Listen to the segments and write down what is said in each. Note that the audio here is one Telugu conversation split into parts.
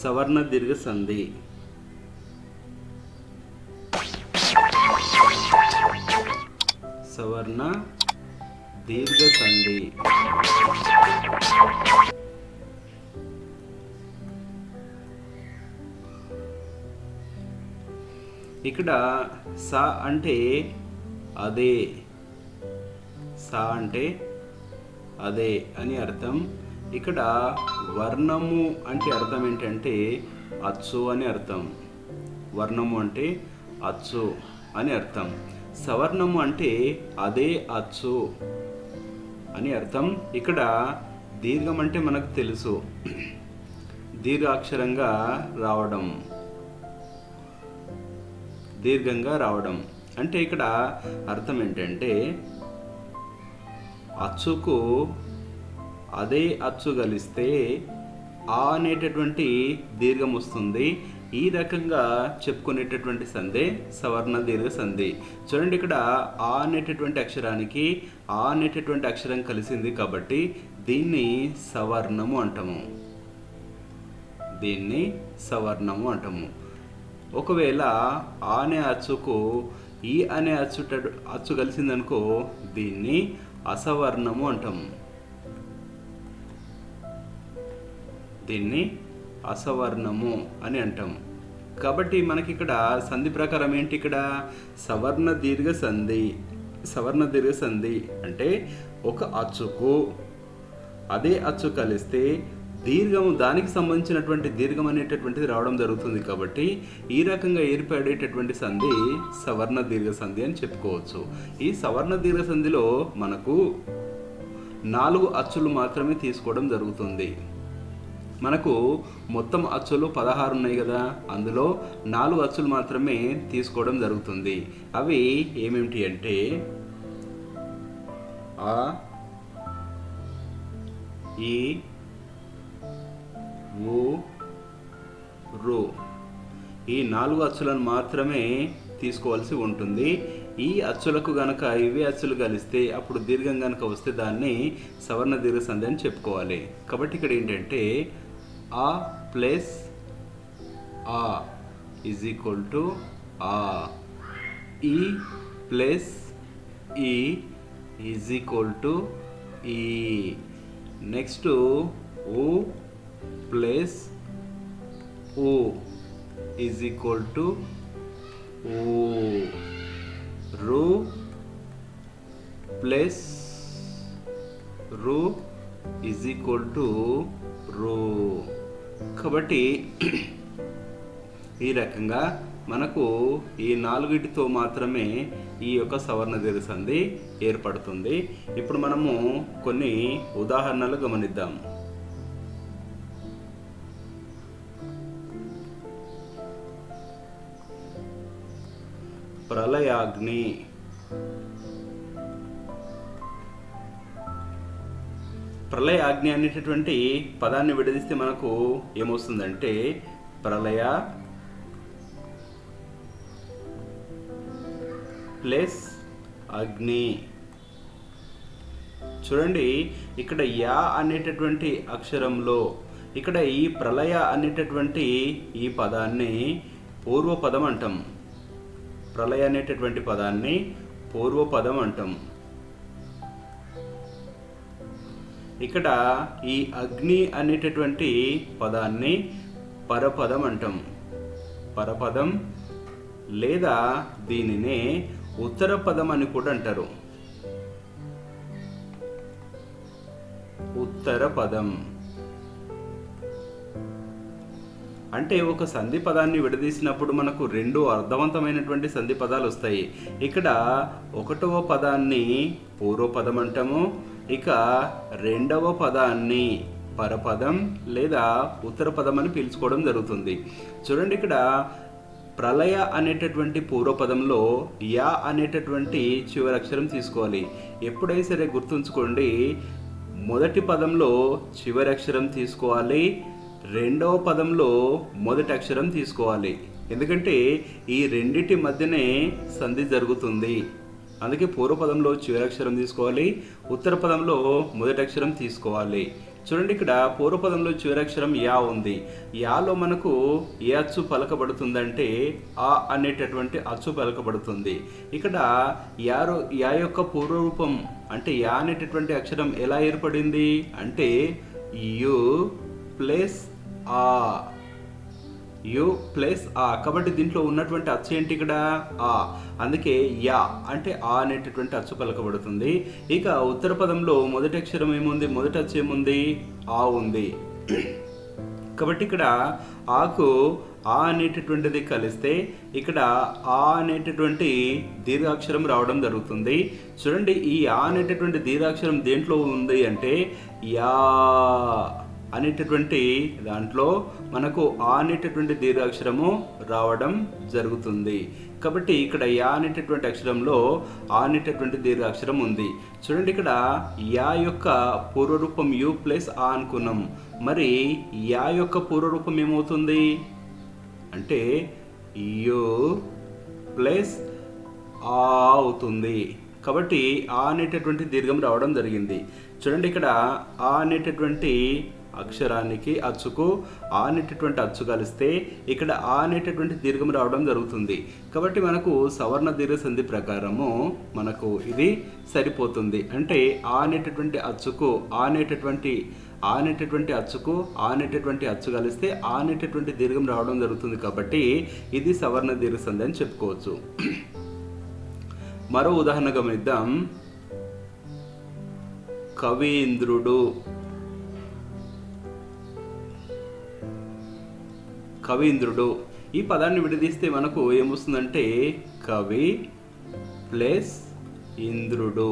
సవర్ణ దీర్ఘ సంధి. సవర్ణ దీర్ఘ సంధి. ఇక్కడ స అంటే అదే, స అంటే అదే అని అర్థం. ఇక్కడ వర్ణము అంటే అర్థం ఏంటంటే అచ్చు అని అర్థం. వర్ణము అంటే అచ్చు అని అర్థం. సవర్ణము అంటే అదే అచ్చు అని అర్థం. ఇక్కడ దీర్ఘం అంటే మనకు తెలుసు, దీర్ఘాక్షరంగా రావడం, దీర్ఘంగా రావడం. అంటే ఇక్కడ అర్థం ఏంటంటే అచ్చుకు అదే అచ్చు కలిస్తే ఆ అనేటటువంటి దీర్ఘం వస్తుంది. ఈ రకంగా చెప్పుకునేటటువంటి సంధి సవర్ణ దీర్ఘ సంధి. చూడండి, ఇక్కడ ఆ అనేటటువంటి అక్షరానికి ఆ అనేటటువంటి అక్షరం కలిసింది కాబట్టి దీన్ని సవర్ణము అంటాము. దీన్ని సవర్ణము అంటాము. ఒకవేళ ఆ అనే అచ్చుకు ఈ అనే అచ్చు కలిసిందనుకో దీన్ని అసవర్ణము అంటాము. దీన్ని అసవర్ణము అని అంటాం. కాబట్టి మనకి ఇక్కడ సంధి ప్రకారం ఏంటి, ఇక్కడ సవర్ణ దీర్ఘ సంధి. సవర్ణ దీర్ఘ సంధి అంటే ఒక అచ్చుకు అదే అచ్చు కలిస్తే దీర్ఘము, దానికి సంబంధించినటువంటి దీర్ఘం అనేటటువంటిది రావడం జరుగుతుంది. కాబట్టి ఈ రకంగా ఏర్పడేటటువంటి సంధి సవర్ణ దీర్ఘ సంధి అని చెప్పుకోవచ్చు. ఈ సవర్ణ దీర్ఘ సంధిలో మనకు 4 అచ్చులు మాత్రమే తీసుకోవడం జరుగుతుంది. మనకు మొత్తం అచ్చులు 16 ఉన్నాయి కదా, అందులో 4 అచ్చులు మాత్రమే తీసుకోవడం జరుగుతుంది. అవి ఏమేమిటి అంటే ఆ, ఈ, ఊ, రు. ఈ 4 అచ్చులను మాత్రమే తీసుకోవాల్సి ఉంటుంది. ఈ అచ్చులకు గనక ఇవే అచ్చులు కలిస్తే అప్పుడు దీర్ఘం గనక వస్తే దాన్ని సవర్ణ దీర్ఘ సంధి అని చెప్పుకోవాలి. కాబట్టి ఇక్కడ ఏంటంటే ఆ ప్లస్ ఆ ఈజ్ ఈక్వల్ టు ఆ, ఈ ప్లస్ ఈ ఈజ్ ఈక్వల్ టు ఈ. నెక్స్ట్ ఊ ప్లస్ ఊ ఈజ్ ఈక్వల్ టు ఊ. రు ప్లస్ రు ఈజ్ ఈక్వల్ టు రు. కాబట్టి ఈ రకంగా మనకు ఈ 4టితో మాత్రమే ఈ యొక్క సవర్ణ దీర్ఘ సంధి ఏర్పడుతుంది. ఇప్పుడు మనము కొన్ని ఉదాహరణలు గమనిద్దాం. ప్రళయాగ్ని. ప్రళయాగ్ని అనేటటువంటి పదాన్ని విడదీస్తే మనకు ఏమొస్తుందంటే ప్రళయ ప్లస్ అగ్ని. చూడండి, ఇక్కడ యా అనేటటువంటి అక్షరంలో ఇక్కడ ఈ ప్రళయ అనేటటువంటి ఈ పదాన్ని పూర్వపదం అంటాం. ప్రళయ అనేటటువంటి పదాన్ని పూర్వపదం అంటాం. ఇక్కడ ఈ అగ్ని అనేటటువంటి పదాన్ని పరపదం అంటాం. పరపదం లేదా దీనినే ఉత్తర పదం అని కూడా అంటారు. ఉత్తర పదం అంటే ఒక సంధి పదాన్ని విడదీసినప్పుడు మనకు 2 అర్థవంతమైనటువంటి సంధి పదాలు వస్తాయి. ఇక్కడ 1వ పదాన్ని పూర్వపదం అంటాము, ఇక 2వ పదాన్ని పరపదం లేదా ఉత్తర పదం అని పిలుచుకోవడం జరుగుతుంది. చూడండి, ఇక్కడ ప్రళయ అనేటటువంటి పూర్వపదంలో యా అనేటటువంటి చివరి అక్షరం తీసుకోవాలి. ఎప్పుడైనా సరే గుర్తుంచుకోండి, మొదటి పదంలో చివరి అక్షరం తీసుకోవాలి, 2వ పదంలో మొదటి అక్షరం తీసుకోవాలి. ఎందుకంటే ఈ రెండిటి మధ్యనే సంధి జరుగుతుంది. అందుకే పూర్వపదంలో చివరి అక్షరం తీసుకోవాలి, ఉత్తర పదంలో మొదటి అక్షరం తీసుకోవాలి. చూడండి, ఇక్కడ పూర్వపదంలో చివరి అక్షరం యా ఉంది. యాలో మనకు ఏ అచ్చు పలకబడుతుందంటే ఆ అనేటటువంటి అచ్చు పలకబడుతుంది. ఇక్కడ యా యొక్క పూర్వరూపం అంటే యా అనేటటువంటి అక్షరం ఎలా ఏర్పడింది అంటే యు ప్లస్ ఆ, యు ప్లస్ ఆ. కాబట్టి దీంట్లో ఉన్నటువంటి అచ్చు ఏంటి ఇక్కడ ఆ. అందుకే యా అంటే ఆ అనేటటువంటి అచ్చు పలకబడుతుంది. ఇక ఉత్తర పదంలో మొదటి అక్షరం ఏముంది, మొదటి అచ్చు ఏముంది, ఆ ఉంది. కాబట్టి ఇక్కడ ఆకు ఆ అనేటటువంటిది కలిస్తే ఇక్కడ ఆ అనేటటువంటి దీర్ఘాక్షరం రావడం జరుగుతుంది. చూడండి, ఈ ఆ అనేటటువంటి దీర్ఘాక్షరం దేంట్లో ఉంది అంటే యా అనేటటువంటి దాంట్లో మనకు ఆ అనేటటువంటి దీర్ఘాక్షరము రావడం జరుగుతుంది. కాబట్టి ఇక్కడ యా అనేటటువంటి అక్షరంలో ఆ అనేటటువంటి దీర్ఘాక్షరం ఉంది. చూడండి, ఇక్కడ యా యొక్క పూర్వరూపం యు ప్లస్ ఆ అనుకున్నాం. మరి యా యొక్క పూర్వరూపం ఏమవుతుంది అంటే యు ప్లస్ ఆ అవుతుంది. కాబట్టి ఆ అనేటటువంటి దీర్ఘం రావడం జరిగింది. చూడండి, ఇక్కడ ఆ అనేటటువంటి అక్షరానికి అచ్చుకు ఆ అనేటటువంటి అచ్చు కలిస్తే ఇక్కడ ఆ అనేటటువంటి దీర్ఘం రావడం జరుగుతుంది. కాబట్టి మనకు సవర్ణ దీర్ఘ సంధి ప్రకారము మనకు ఇది సరిపోతుంది. అంటే ఆ అనేటటువంటి అచ్చుకు ఆ అనేటటువంటి అచ్చు కలిస్తే ఆ అనేటటువంటి దీర్ఘం రావడం జరుగుతుంది. కాబట్టి ఇది సవర్ణ దీర్ఘ సంధి అని చెప్పుకోవచ్చు. మరో ఉదాహరణ గమనిద్దాం. కవీంద్రుడు. కవీంద్రుడు ఈ పదాన్ని విడదీస్తే మనకు ఏమొస్తుందంటే కవి ప్లస్ ఇంద్రుడు.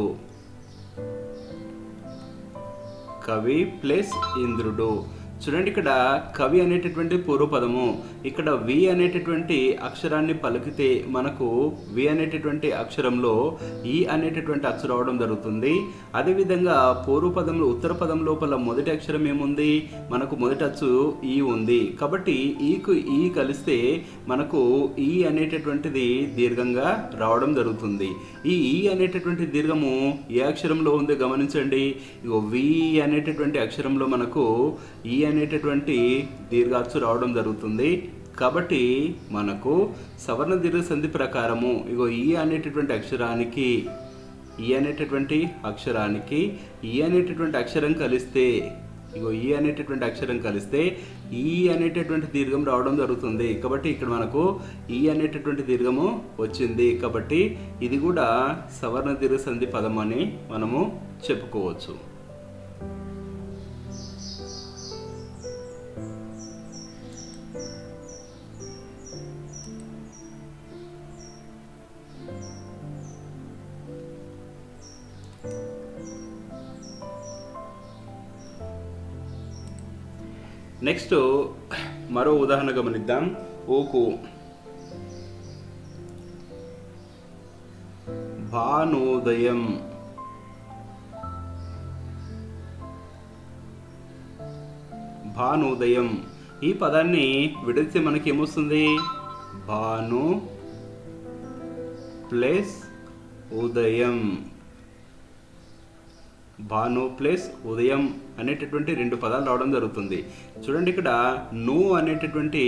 కవి ప్లస్ ఇంద్రుడు. చూడండి, ఇక్కడ కవి అనేటటువంటి పూర్వపదము. ఇక్కడ వి అనేటటువంటి అక్షరాన్ని పలికితే మనకు వి అనేటటువంటి అక్షరంలో ఈ అనేటటువంటి అచ్చు రావడం జరుగుతుంది. అదేవిధంగా పూర్వపదంలో ఉత్తర పదం లోపల మొదటి అక్షరం ఏముంది, మనకు మొదటి అచ్చు ఈ ఉంది. కాబట్టి ఈకు ఈ కలిస్తే మనకు ఈ అనేటటువంటిది దీర్ఘంగా రావడం జరుగుతుంది. ఈ అనేటటువంటి దీర్ఘము ఏ అక్షరంలో ఉంది గమనించండి. ఇగో వి అనేటటువంటి అక్షరంలో మనకు ఈ అనేటటువంటి దీర్ఘాచ్చు రావడం జరుగుతుంది. కాబట్టి మనకు సవర్ణ దీర్ఘ సంధి ప్రకారము ఇగో ఈ అనేటటువంటి అక్షరానికి ఈ అనేటటువంటి అక్షరం కలిస్తే ఇగో ఈ అనేటటువంటి అక్షరం కలిస్తే ఈ అనేటటువంటి దీర్ఘం రావడం జరుగుతుంది. కాబట్టి ఇక్కడ మనకు ఈ అనేటటువంటి దీర్ఘము వచ్చింది. కాబట్టి ఇది కూడా సవర్ణ దీర్ఘ సంధి పదం అని మనము చెప్పుకోవచ్చు. నెక్స్ట్ మరో ఉదాహరణ గమనిద్దాం. ఊకు. భానోదయం. భానోదయం ఈ పదాన్ని విడదీస్తే మనకి ఏమొస్తుంది, భాను ప్లస్ ఉదయం. భాను ప్లస్ ఉదయం అనేటటువంటి రెండు పదాలు రావడం జరుగుతుంది. చూడండి, ఇక్కడ ను అనేటటువంటి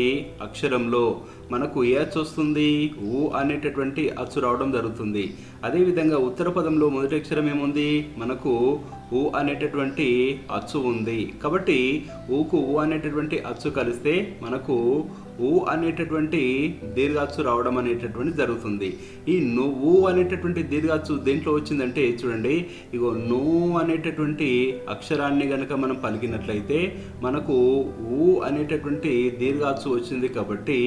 అక్షరంలో మనకు ఏ అచ్చు వస్తుంది, ఊ అనేటటువంటి అచ్చు రావడం జరుగుతుంది. అదేవిధంగా ఉత్తర పదంలో మొదటి అక్షరం ఏముంది, మనకు ఊ అనేటటువంటి అచ్చు ఉంది. కాబట్టి ఊకు ఊ అనేటటువంటి అచ్చు కలిస్తే మనకు ఊ అనేటటువంటి దీర్ఘాచ్చు రావడం అనేటటువంటి జరుగుతుంది. ఈ నువ్వు అనేటటువంటి దీర్ఘాచ్చు దేంట్లో వచ్చిందంటే చూడండి, ఇగో నువ్వు అనేటటువంటి అక్షరాన్ని గనక మనం పలికినట్లయితే మనకు ఊ అనేటటువంటి దీర్ఘాచ్చు వచ్చింది. కాబట్టి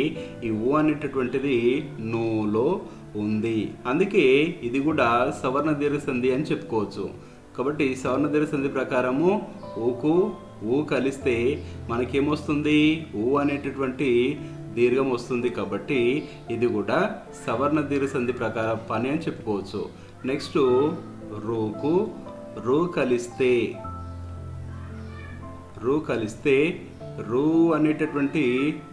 ఈ ఊ అనేటటువంటిది నువ్వులో ఉంది. అందుకే ఇది కూడా సవర్ణ దీర్ఘ సంధి అని చెప్పుకోవచ్చు. కాబట్టి సవర్ణ దీర్ఘ సంధి ప్రకారము ఊకు ఊ కలిస్తే మనకేమొస్తుంది, ఊ అనేటటువంటి దీర్ఘం వస్తుంది. కాబట్టి ఇది కూడా సవర్ణ దీర్ఘ సంధి ప్రకారం పని అని చెప్పుకోవచ్చు. నెక్స్ట్ రూకు రూ కలిస్తే రూ అనేటటువంటి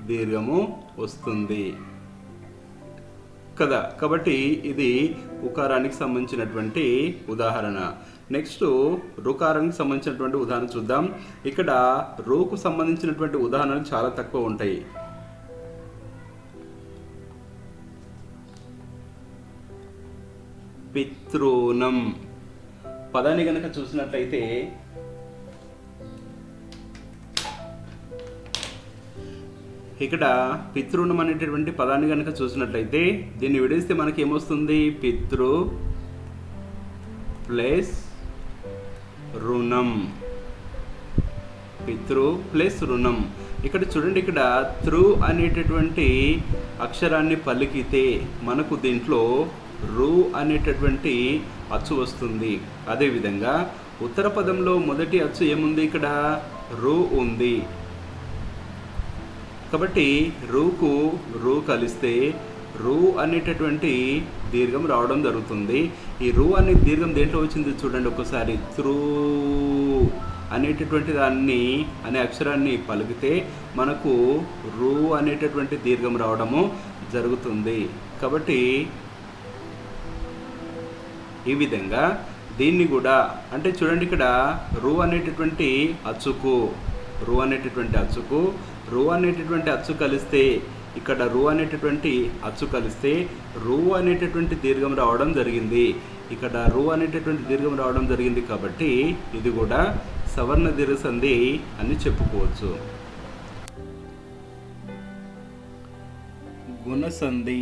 దీర్ఘము వస్తుంది. కదా. కాబట్టి ఇది ఉకారానికి సంబంధించినటువంటి ఉదాహరణ. నెక్స్ట్ రుకారానికి సంబంధించినటువంటి ఉదాహరణ చూద్దాం. ఇక్కడ రూకు సంబంధించినటువంటి ఉదాహరణలు చాలా తక్కువ ఉంటాయి. పితృనం పదాన్ని గనక చూసినట్లయితే ఇక్కడ పితృణం అనేటటువంటి పదాన్ని కనుక చూసినట్లయితే దీన్ని విడేస్తే మనకి ఏమొస్తుంది? పితృ ప్లస్ రుణం. పితృ ప్లస్ రుణం. ఇక్కడ చూడండి, ఇక్కడ త్రు అనేటటువంటి అక్షరాన్ని పలికితే మనకు దీంట్లో రు అనేటటువంటి అచ్చు వస్తుంది. అదేవిధంగా ఉత్తర పదంలో మొదటి అచ్చు ఏముంది? ఇక్కడ రు ఉంది. కాబట్టి రూకు రూ కలిస్తే రూ అనేటటువంటి దీర్ఘం రావడం జరుగుతుంది. ఈ రూ అనే దీర్ఘం దేంట్లో వచ్చింది చూడండి ఒకసారి. త్రూ అనేటటువంటి దాన్ని అనే అక్షరాన్ని పలికితే మనకు రూ అనేటటువంటి దీర్ఘం రావడము జరుగుతుంది. కాబట్టి ఈ విధంగా దీన్ని కూడా అంటే చూడండి, ఇక్కడ రూ అనేటటువంటి అచ్చుకు రూ అనేటటువంటి అచ్చుకు రూ అనేటటువంటి అచ్చు కలిస్తే ఇక్కడ రూ అనేటటువంటి అచ్చు కలిస్తే రూ అనేటటువంటి దీర్ఘం రావడం జరిగింది. ఇక్కడ రూ అనేటటువంటి దీర్ఘం రావడం జరిగింది. కాబట్టి ఇది కూడా సవర్ణ దీర్ఘ సంధి అని చెప్పుకోవచ్చు. గుణసంధి.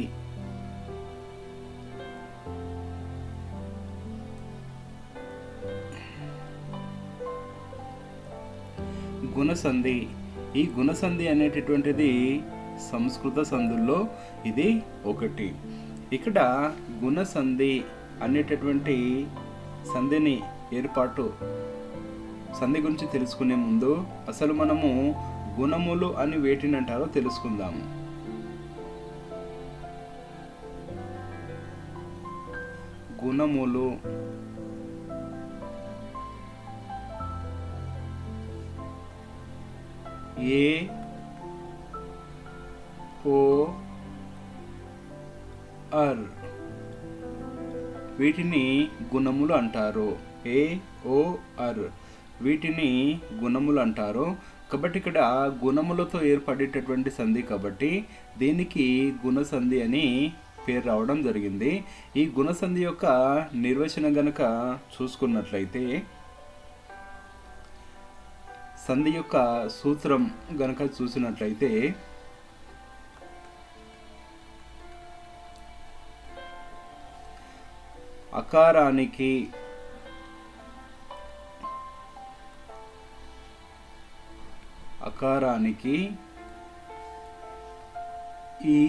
గుణసంధి. ఈ గుణసంధి అనేటటువంటిది సంస్కృత సంధుల్లో ఇది ఒకటి. ఇక్కడ గుణసంధి అనేటటువంటి సంధిని ఏర్పాటు సంధి గురించి తెలుసుకునే ముందు అసలు మనము గుణములు అని వేటిని అంటారో తెలుసుకుందాము. గుణములు ఏ ఓ అర్ వీటిని గుణములు అంటారు. ఏ ఓ అర్ వీటిని గుణములు అంటారు. కాబట్టి ఇక్కడ గుణములతో ఏర్పడేటటువంటి సంధి కాబట్టి దీనికి గుణసంధి అని పేరు రావడం జరిగింది. ఈ గుణసంధి యొక్క నిర్వచనం గనక చూసుకున్నట్లయితే సంధి యొక్క సూత్రం గనక చూసినట్లయితే అకారానికి ఈ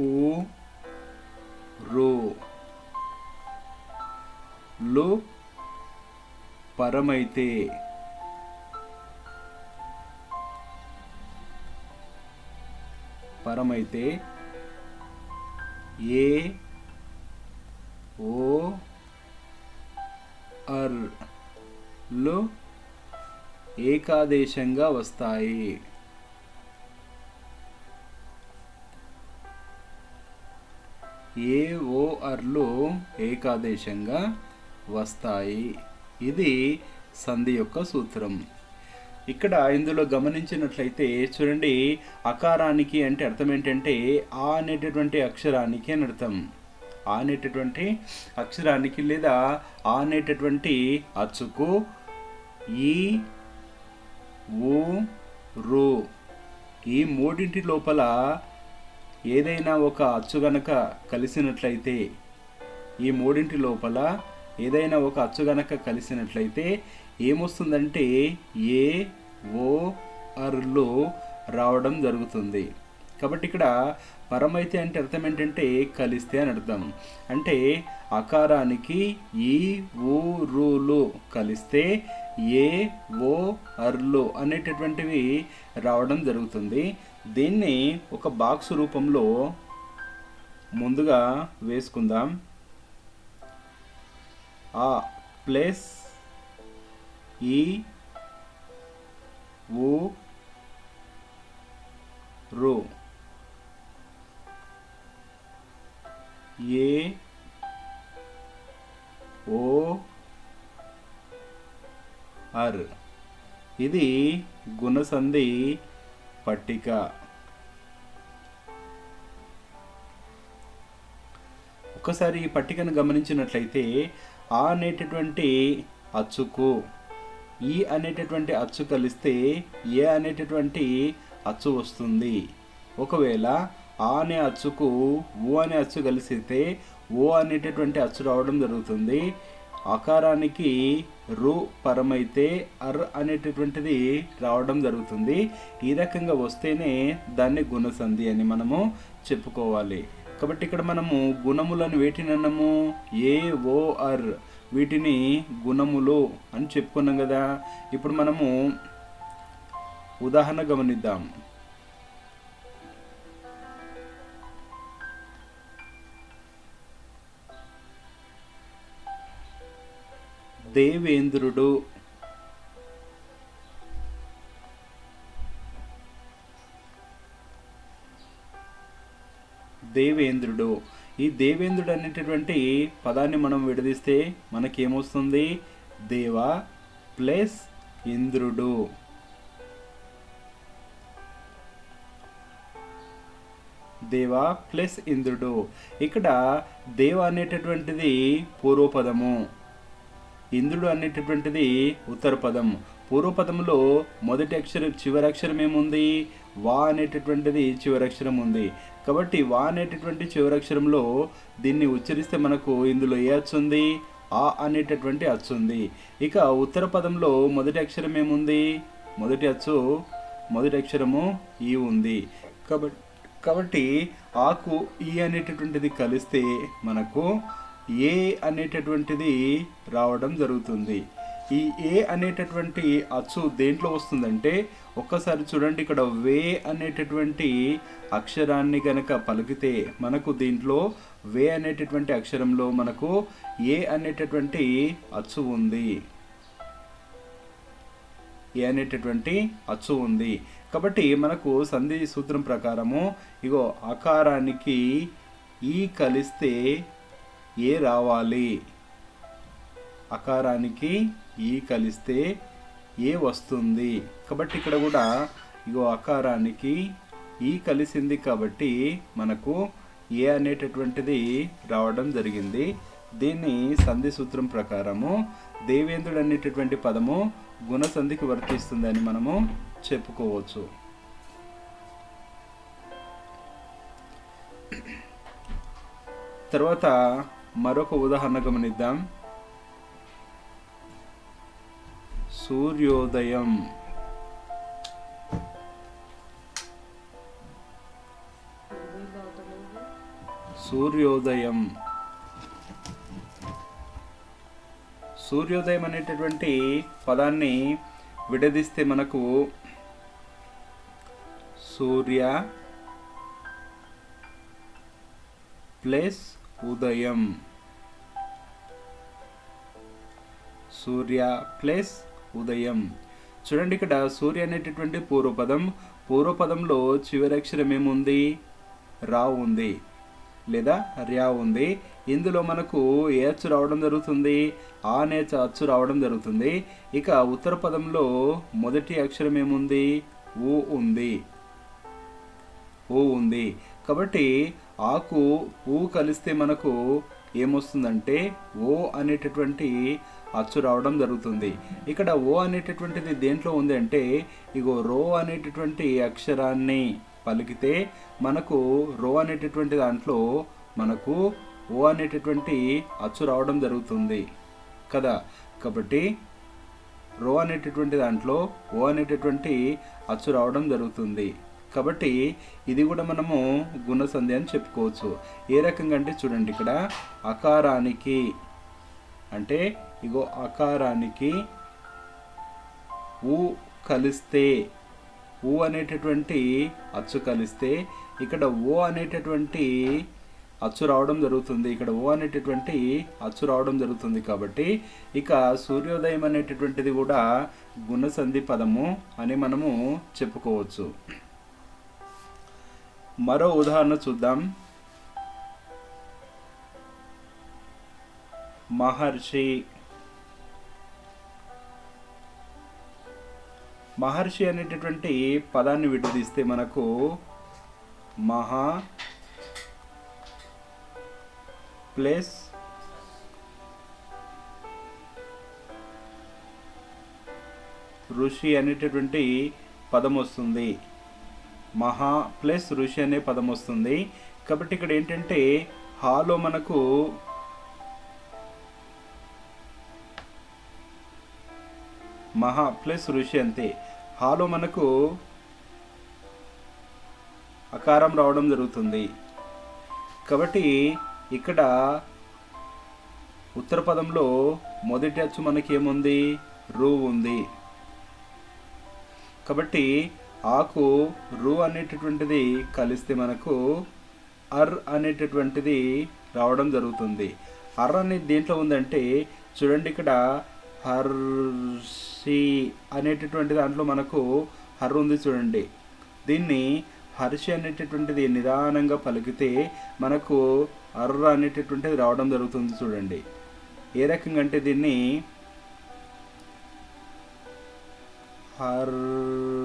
ఊ రు లు పరమైతే ఏ ఓ అర్ లు ఏకాదేశంగా వస్తాయి. ఏ ఓ అర్లు ఏకాదేశంగా వస్తాయి. ఇది సంధి యొక్క సూత్రం. ఇక్కడ ఇందులో గమనించినట్లయితే చూడండి, అకారానికి అంటే అర్థం ఏంటంటే ఆ అనేటటువంటి అక్షరానికి అని అర్థం. ఆ అనేటటువంటి అక్షరానికి లేదా ఆ అనేటటువంటి అచ్చుకు ఈ ఊ రు ఈ మూడింటి లోపల ఏదైనా ఒక అచ్చు గనక కలిసినట్లయితే ఏమొస్తుందంటే ఏ ఓ అర్లు రావడం జరుగుతుంది. కాబట్టి ఇక్కడ పరమైతే అంటే అర్థం ఏంటంటే కలిస్తే అని అర్థం. అంటే అకారానికి ఈ ఊ రులు కలిస్తే ఏ ఓ అర్లు అనేటటువంటివి రావడం జరుగుతుంది. దీన్ని ఒక బాక్స్ రూపంలో ముందుగా వేసుకుందాం. ఆ ప్లస్ ఈ ఊ రు ఏ ఓ ఆర్. ఇది గుణసంధి పట్టిక. ఒక్కసారి ఈ పట్టికను గమనించినట్లయితే ఆ అనేటటువంటి అచ్చుకు ఈ అనేటటువంటి అచ్చు కలిస్తే ఏ అనేటటువంటి అచ్చు వస్తుంది. ఒకవేళ ఆ అనే అచ్చుకు ఓ అనే అచ్చు కలిసితే ఓ అనేటటువంటి అచ్చు రావడం జరుగుతుంది. ఆకారానికి రు పరమైతే అర్ అనేటటువంటిది రావడం జరుగుతుంది. ఈ రకంగా వస్తేనే దాన్ని గుణసంధి అని మనము చెప్పుకోవాలి. కాబట్టి ఇక్కడ మనము గుణములను వేటిని అన్నాము? ఏ ఓ అర్, వీటిని గుణములు అని చెప్పుకున్నాం కదా. ఇప్పుడు మనము ఉదాహరణ గమనిద్దాం. దేవేంద్రుడు. దేవేంద్రుడు. ఈ దేవేంద్రుడు అనేటటువంటి పదాన్ని మనం విడదీస్తే మనకేమొస్తుంది? దేవ ప్లస్ ఇంద్రుడు. దేవ ప్లస్ ఇంద్రుడు. ఇక్కడ దేవ అనేటటువంటిది పూర్వపదము, ఇంద్రుడు అనేటటువంటిది ఉత్తర పదం. పూర్వపదంలో మొదటి అక్షరం చివరి అక్షరం ఏముంది? వా అనేటటువంటిది చివరి అక్షరం ఉంది. కాబట్టి వా అనేటటువంటి చివరి అక్షరంలో దీన్ని ఉచ్చరిస్తే మనకు ఇందులో ఏ అచ్చు ఉంది? ఆ అనేటటువంటి అచ్చు ఉంది. ఇక ఉత్తర పదంలో మొదటి అక్షరం ఏముంది? మొదటి అక్షరము ఈ ఉంది. కాబట్టి ఆకు ఈ అనేటటువంటిది కలిస్తే మనకు ఏ అనేటటువంటిది రావడం జరుగుతుంది. ఈ ఏ అనేటటువంటి అచ్చు దేంట్లో వస్తుందంటే, ఒక్కసారి చూడండి, ఇక్కడ వే అనేటటువంటి అక్షరాన్ని గనక పలికితే మనకు దీంట్లో వే అనేటటువంటి అక్షరంలో మనకు ఏ అనేటటువంటి అచ్చు ఉంది. ఏ అనేటటువంటి అచ్చు ఉంది. కాబట్టి మనకు సంధి సూత్రం ప్రకారము ఇగో ఆకారానికి ఈ కలిస్తే ఏ రావాలి. అకారానికి ఈ కలిస్తే ఏ వస్తుంది. కాబట్టి ఇక్కడ కూడా ఇగో అకారానికి ఈ కలిసింది కాబట్టి మనకు ఏ అనేటటువంటిది రావడం జరిగింది. దీన్ని సంధి సూత్రం ప్రకారము దేవేంద్రుడు అనేటటువంటి పదము గుణసంధికి వర్తిస్తుందని మనము చెప్పుకోవచ్చు. తర్వాత మరొక ఉదాహరణ గమనిద్దాం. సూర్యోదయం. సూర్యోదయం. సూర్యోదయం అనేటటువంటి పదాన్ని విడదీస్తే మనకు సూర్య ప్లస్ ఉదయం. సూర్య ప్లస్ ఉదయం. చూడండి, ఇక్కడ సూర్య అనేటటువంటి పూర్వపదం. పూర్వపదంలో చివరి అక్షరం ఏముంది? రా ఉంది లేదా ర్యా ఉంది. ఇందులో మనకు ఏ అచ్చు రావడం జరుగుతుంది? ఆ అనే అచ్చు రావడం జరుగుతుంది. ఇక ఉత్తర పదంలో మొదటి అక్షరం ఏముంది? ఊ ఉంది. ఊ ఉంది. కాబట్టి ఆకు ఊ కలిస్తే మనకు ఏమొస్తుందంటే ఓ అనేటటువంటి అచ్చు రావడం జరుగుతుంది. ఇక్కడ ఓ అనేటటువంటిది దేంట్లో ఉంది అంటే, ఇగో రో అనేటటువంటి అక్షరాన్ని పలికితే మనకు రో అనేటటువంటి దాంట్లో మనకు ఓ అనేటటువంటి అచ్చు రావడం జరుగుతుంది కదా. కాబట్టి రో అనేటటువంటి దాంట్లో ఓ అనేటటువంటి అచ్చు రావడం జరుగుతుంది. కాబట్టి ఇది కూడా మనము గుణసంధి అని చెప్పుకోవచ్చు. ఏ రకంగా అంటే చూడండి, ఇక్కడ అకారానికి అంటే ఇగో అకారానికి ఊ కలిస్తే, ఊ అనేటటువంటి అచ్చు కలిస్తే ఇక్కడ ఓ అనేటటువంటి అచ్చు రావడం జరుగుతుంది. ఇక్కడ ఓ అనేటటువంటి అచ్చు రావడం జరుగుతుంది. కాబట్టి ఇక సూర్యోదయం అనేటటువంటిది కూడా గుణసంధి పదము అని మనము చెప్పుకోవచ్చు. మరో ఉదాహరణ చూద్దాం. మహర్షి. మహర్షి అనేటటువంటి పదాన్ని విడదీస్తే మనకు మహా ప్లస్ ఋషి అనేటటువంటి పదం వస్తుంది. మహా ప్లస్ ఋషి అనే పదం వస్తుంది. కాబట్టి ఇక్కడ ఏంటంటే హాలో మనకు మహా ప్లస్ ఋషి అంతే. హాలో మనకు అకారం రావడం జరుగుతుంది. కాబట్టి ఇక్కడ ఉత్తర పదంలో మొదటి అచ్చు మనకి ఏముంది? రు ఉంది. కాబట్టి ఆకు రు అనేటటువంటిది కలిస్తే మనకు అర్ అనేటటువంటిది రావడం జరుగుతుంది. అర్ అనేది దేంట్లో ఉందంటే చూడండి, ఇక్కడ హర్షి అనేటటువంటి దాంట్లో మనకు హర్ ఉంది చూడండి. దీన్ని హర్షి అనేటటువంటిది నిదానంగా పలికితే మనకు అర్ర అనేటటువంటిది రావడం జరుగుతుంది చూడండి. ఏ రకంగా అంటే దీన్ని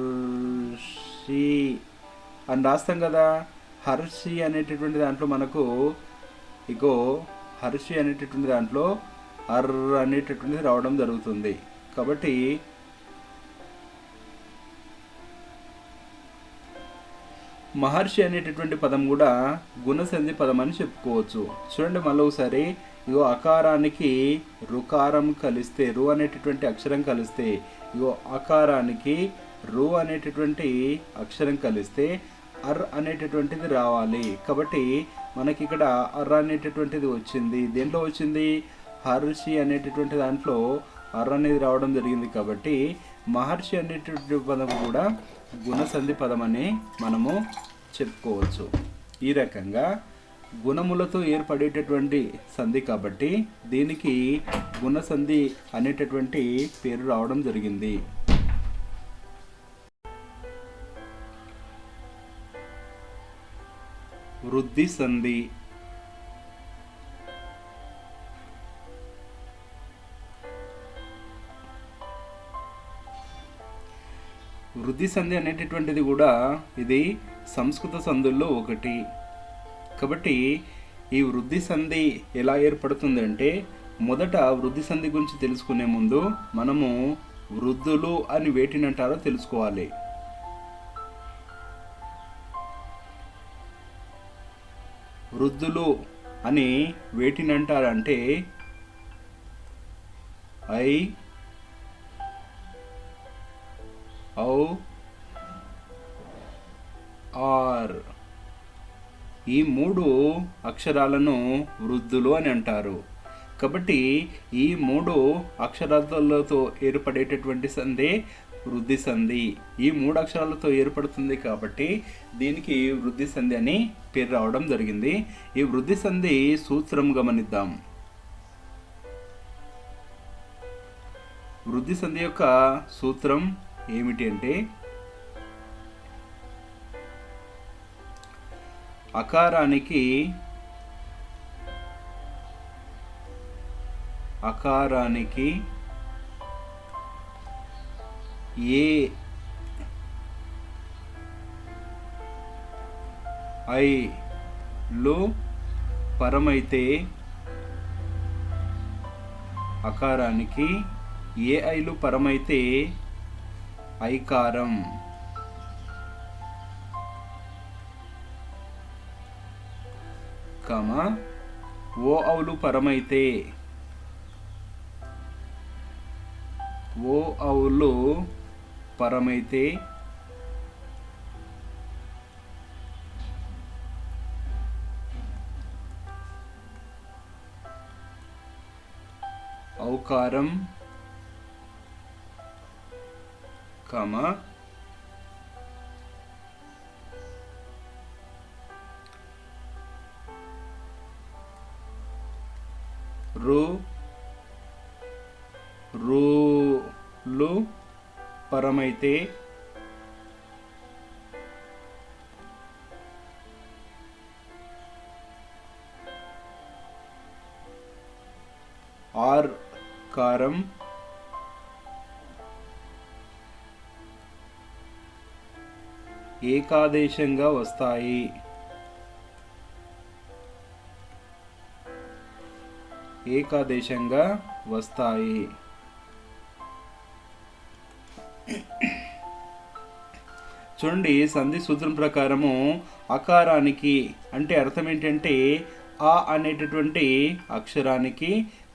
హర్షి అని రాస్తాం కదా. హర్షి అనేటటువంటి దాంట్లో మనకు ఇగో హర్షి అనేటటువంటి దాంట్లో అర్ర అనేటటువంటిది రావడం జరుగుతుంది. కాబట్టి మహర్షి అనేటటువంటి పదం కూడా గుణసంధి పదం అని చెప్పుకోవచ్చు. చూడండి మళ్ళీ ఒకసారి, ఇగో అకారానికి రుకారం కలిస్తే, రు అనేటటువంటి అక్షరం కలిస్తే, ఇగో అకారానికి రు అనేటటువంటి అక్షరం కలిస్తే అర్ అనేటటువంటిది రావాలి. కాబట్టి మనకి ఇక్కడ అర్ అనేటటువంటిది వచ్చింది. దేంట్లో వచ్చింది? హర్షి అనేటటువంటి దాంట్లో అర్ అనేది రావడం జరిగింది. కాబట్టి మహర్షి అనేటటువంటి పదం కూడా గుణసంధి పదం అని మనము చెప్పుకోవచ్చు. ఈ రకంగా గుణములతో ఏర్పడేటటువంటి సంధి కాబట్టి దీనికి గుణసంధి అనేటటువంటి పేరు రావడం జరిగింది. వృద్ధి సంధి. వృద్ధి సంధి అనేటటువంటిది కూడా ఇది సంస్కృత సంధుల్లో ఒకటి. కాబట్టి ఈ వృద్ధి సంధి ఎలా ఏర్పడుతుందంటే, మొదట వృద్ధి సంధి గురించి తెలుసుకునే ముందు మనము వృద్ధులు అని వేటినంటారో తెలుసుకోవాలి. వృద్ధులు అని వేటినంటారంటే ఐ, ఔ, ఆర్ ఈ మూడు అక్షరాలను వృద్ధులు అని అంటారు. కాబట్టి ఈ మూడు అక్షరాలతో ఏర్పడేటటువంటి సంధి వృద్ధి సంధి. ఈ మూడు అక్షరాలతో ఏర్పడుతుంది కాబట్టి దీనికి వృద్ధి సంధి అని పేరు రావడం జరిగింది. ఈ వృద్ధి సంధి సూత్రం గమనిద్దాం. వృద్ధి సంధి యొక్క సూత్రం ఏమిటి అంటే, అకారానికి ఏ ఐలు పరమైతే, అకారానికి ఏ ఐలు పరమైతే ఐకారం, కమ ఓ ఔలు పరమైతే, ఓ ఔలు పరమైతే ఔకారం, కమ రులు పరమైతే అకారం ఏకాదేశంగా వస్తాయి. ఏకాదేశంగా వస్తాయి. చూడండి, సంధి సూత్రం ప్రకారము అకారానికి అంటే అర్థం ఏంటంటే ఆ అనేటటువంటి అక్షరానికి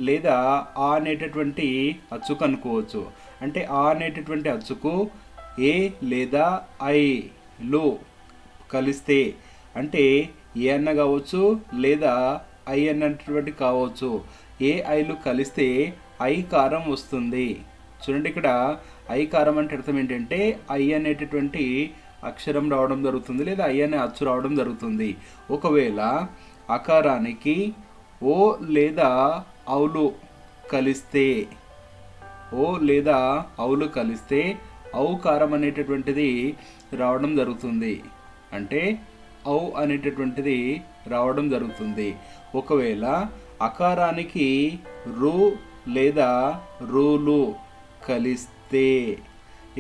లేదా ఆ అనేటటువంటి అచ్చుకు అనుకోవచ్చు. అంటే ఆ అనేటటువంటి అచ్చుకు ఏ లేదా ఐలు కలిస్తే అంటే ఏ అన్న కావచ్చు లేదా ఐ అన్నటువంటి కావచ్చు. ఏ ఐలు కలిస్తే ఐ కారం వస్తుంది. చూడండి, ఇక్కడ ఐ కారం అంటే అర్థం ఏంటంటే ఐ అనేటటువంటి అక్షరం రావడం జరుగుతుంది లేదా ఐ అనే అచ్చు రావడం జరుగుతుంది. ఒకవేళ అకారానికి ఓ లేదా ఔలు కలిస్తే ఔకారం అనేటటువంటిది రావడం జరుగుతుంది. అంటే ఔ అనేటటువంటిది రావడం జరుగుతుంది. ఒకవేళ అకారానికి రు లేదా రూలు కలిస్తే,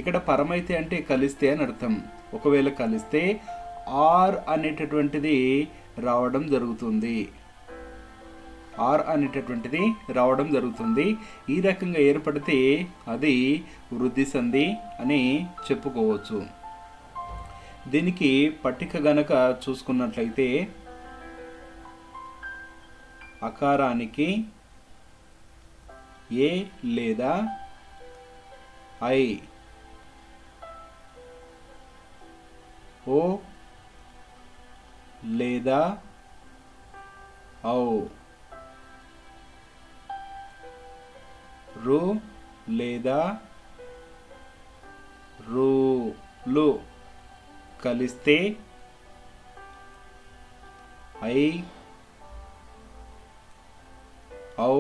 ఇక్కడ పరమైతే అంటే కలిస్తే అని అర్థం. ఒకవేళ కలిస్తే ఆర్ అనేటటువంటిది రావడం జరుగుతుంది. ఈ రకంగా ఏర్పడితే అది వృద్ధి సంధి అని చెప్పుకోవచ్చు. దీనికి పట్టిక గనక చూసుకున్నట్లయితే అకారానికి ఏ లేదా ఐ, ఓ లేదా ఔ, రు లేదా రూలు కలిస్తే ఐ, ఔ,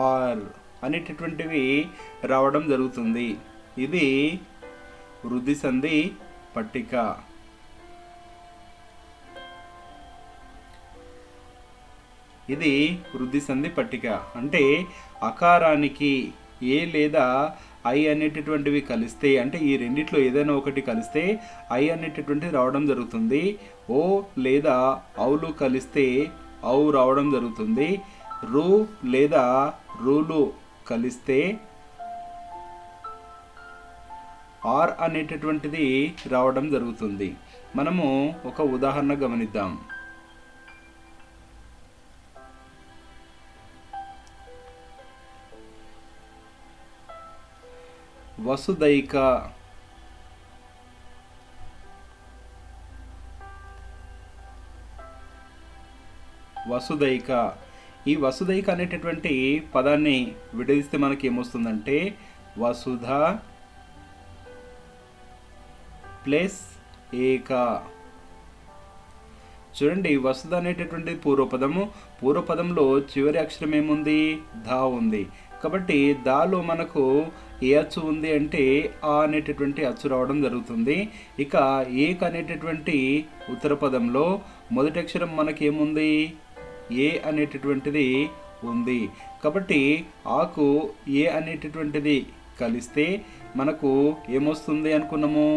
ఆర్ అనేటటువంటివి రావడం జరుగుతుంది. ఇది వృద్ధి సంధి పట్టిక. అంటే అకారానికి ఏ లేదా ఐ అనేటటువంటివి కలిస్తే అంటే ఈ రెండిట్లో ఏదైనా ఒకటి కలిస్తే ఐ అనేటటువంటిది రావడం జరుగుతుంది. ఓ లేదా ఔలు కలిస్తే ఔ రావడం జరుగుతుంది. రు లేదా రూలు కలిస్తే ఆర్ అనేటటువంటిది రావడం జరుగుతుంది. మనము ఒక ఉదాహరణ గమనిద్దాం. వసుదైక, ఈ వసుదైక అనేటటువంటి పదాన్ని విడదీస్తే మనకి ఏమొస్తుందంటే వసుధ ప్లస్ ఏక. చూడండి, వసుధ అనేటటువంటి పూర్వపదంలో చివరి అక్షరం ఏముంది? ధా ఉంది. కాబట్టి దాలో మనకు ఏ అచ్చు ఉంది అంటే ఆ అనేటటువంటి అచ్చు రావడం జరుగుతుంది. ఇక ఏక అనేటటువంటి ఉత్తర పదంలో మొదటి అక్షరం మనకేముంది? ఏ అనేటటువంటిది ఉంది. కాబట్టి ఆకు ఏ అనేటటువంటిది కలిస్తే మనకు ఏమొస్తుంది అనుకున్నాము?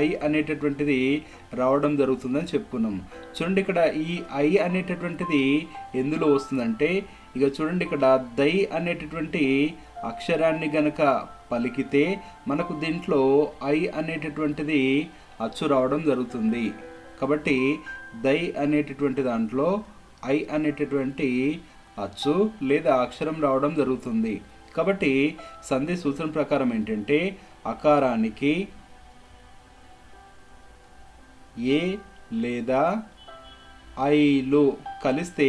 ఐ అనేటటువంటిది రావడం జరుగుతుందని చెప్పుకున్నాము. చూడండి, ఇక్కడ ఈ ఐ అనేటటువంటిది ఎందులో వస్తుందంటే ఇక చూడండి, ఇక్కడ దై అనేటటువంటి అక్షరాన్ని గనక పలికితే మనకు దీంట్లో ఐ అనేటటువంటిది అచ్చు రావడం జరుగుతుంది. కాబట్టి దై అనేటటువంటి దాంట్లో ఐ అనేటటువంటి అచ్చు లేదా అక్షరం రావడం జరుగుతుంది. కాబట్టి సంధి సూత్రం ప్రకారం ఏంటంటే అకారానికి ఏ లేదా ఐలు కలిస్తే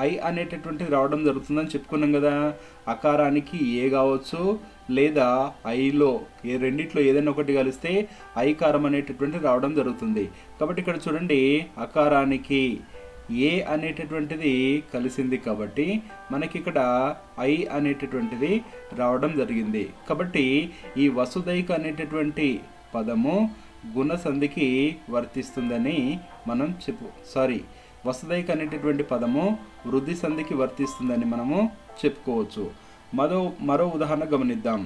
ఐ అనేటటువంటిది రావడం జరుగుతుందని చెప్పుకున్నాం కదా. అకారానికి ఏ కావచ్చు లేదా ఐలో ఏ రెండిట్లో ఏదైనా ఒకటి కలిస్తే ఐకారం అనేటటువంటిది రావడం జరుగుతుంది. కాబట్టి ఇక్కడ చూడండి, అకారానికి ఏ అనేటటువంటిది కలిసింది కాబట్టి మనకి ఇక్కడ ఐ అనేటటువంటిది రావడం జరిగింది. కాబట్టి ఈ వసుదైక అనేటటువంటి పదము గుణ సంధికి వర్తిస్తుందని మనం వసుదైక అనేటటువంటి పదము వృద్ధి సంధికి వర్తిస్తుందని మనము చెప్పుకోవచ్చు. మరో ఉదాహరణ గమనిద్దాం.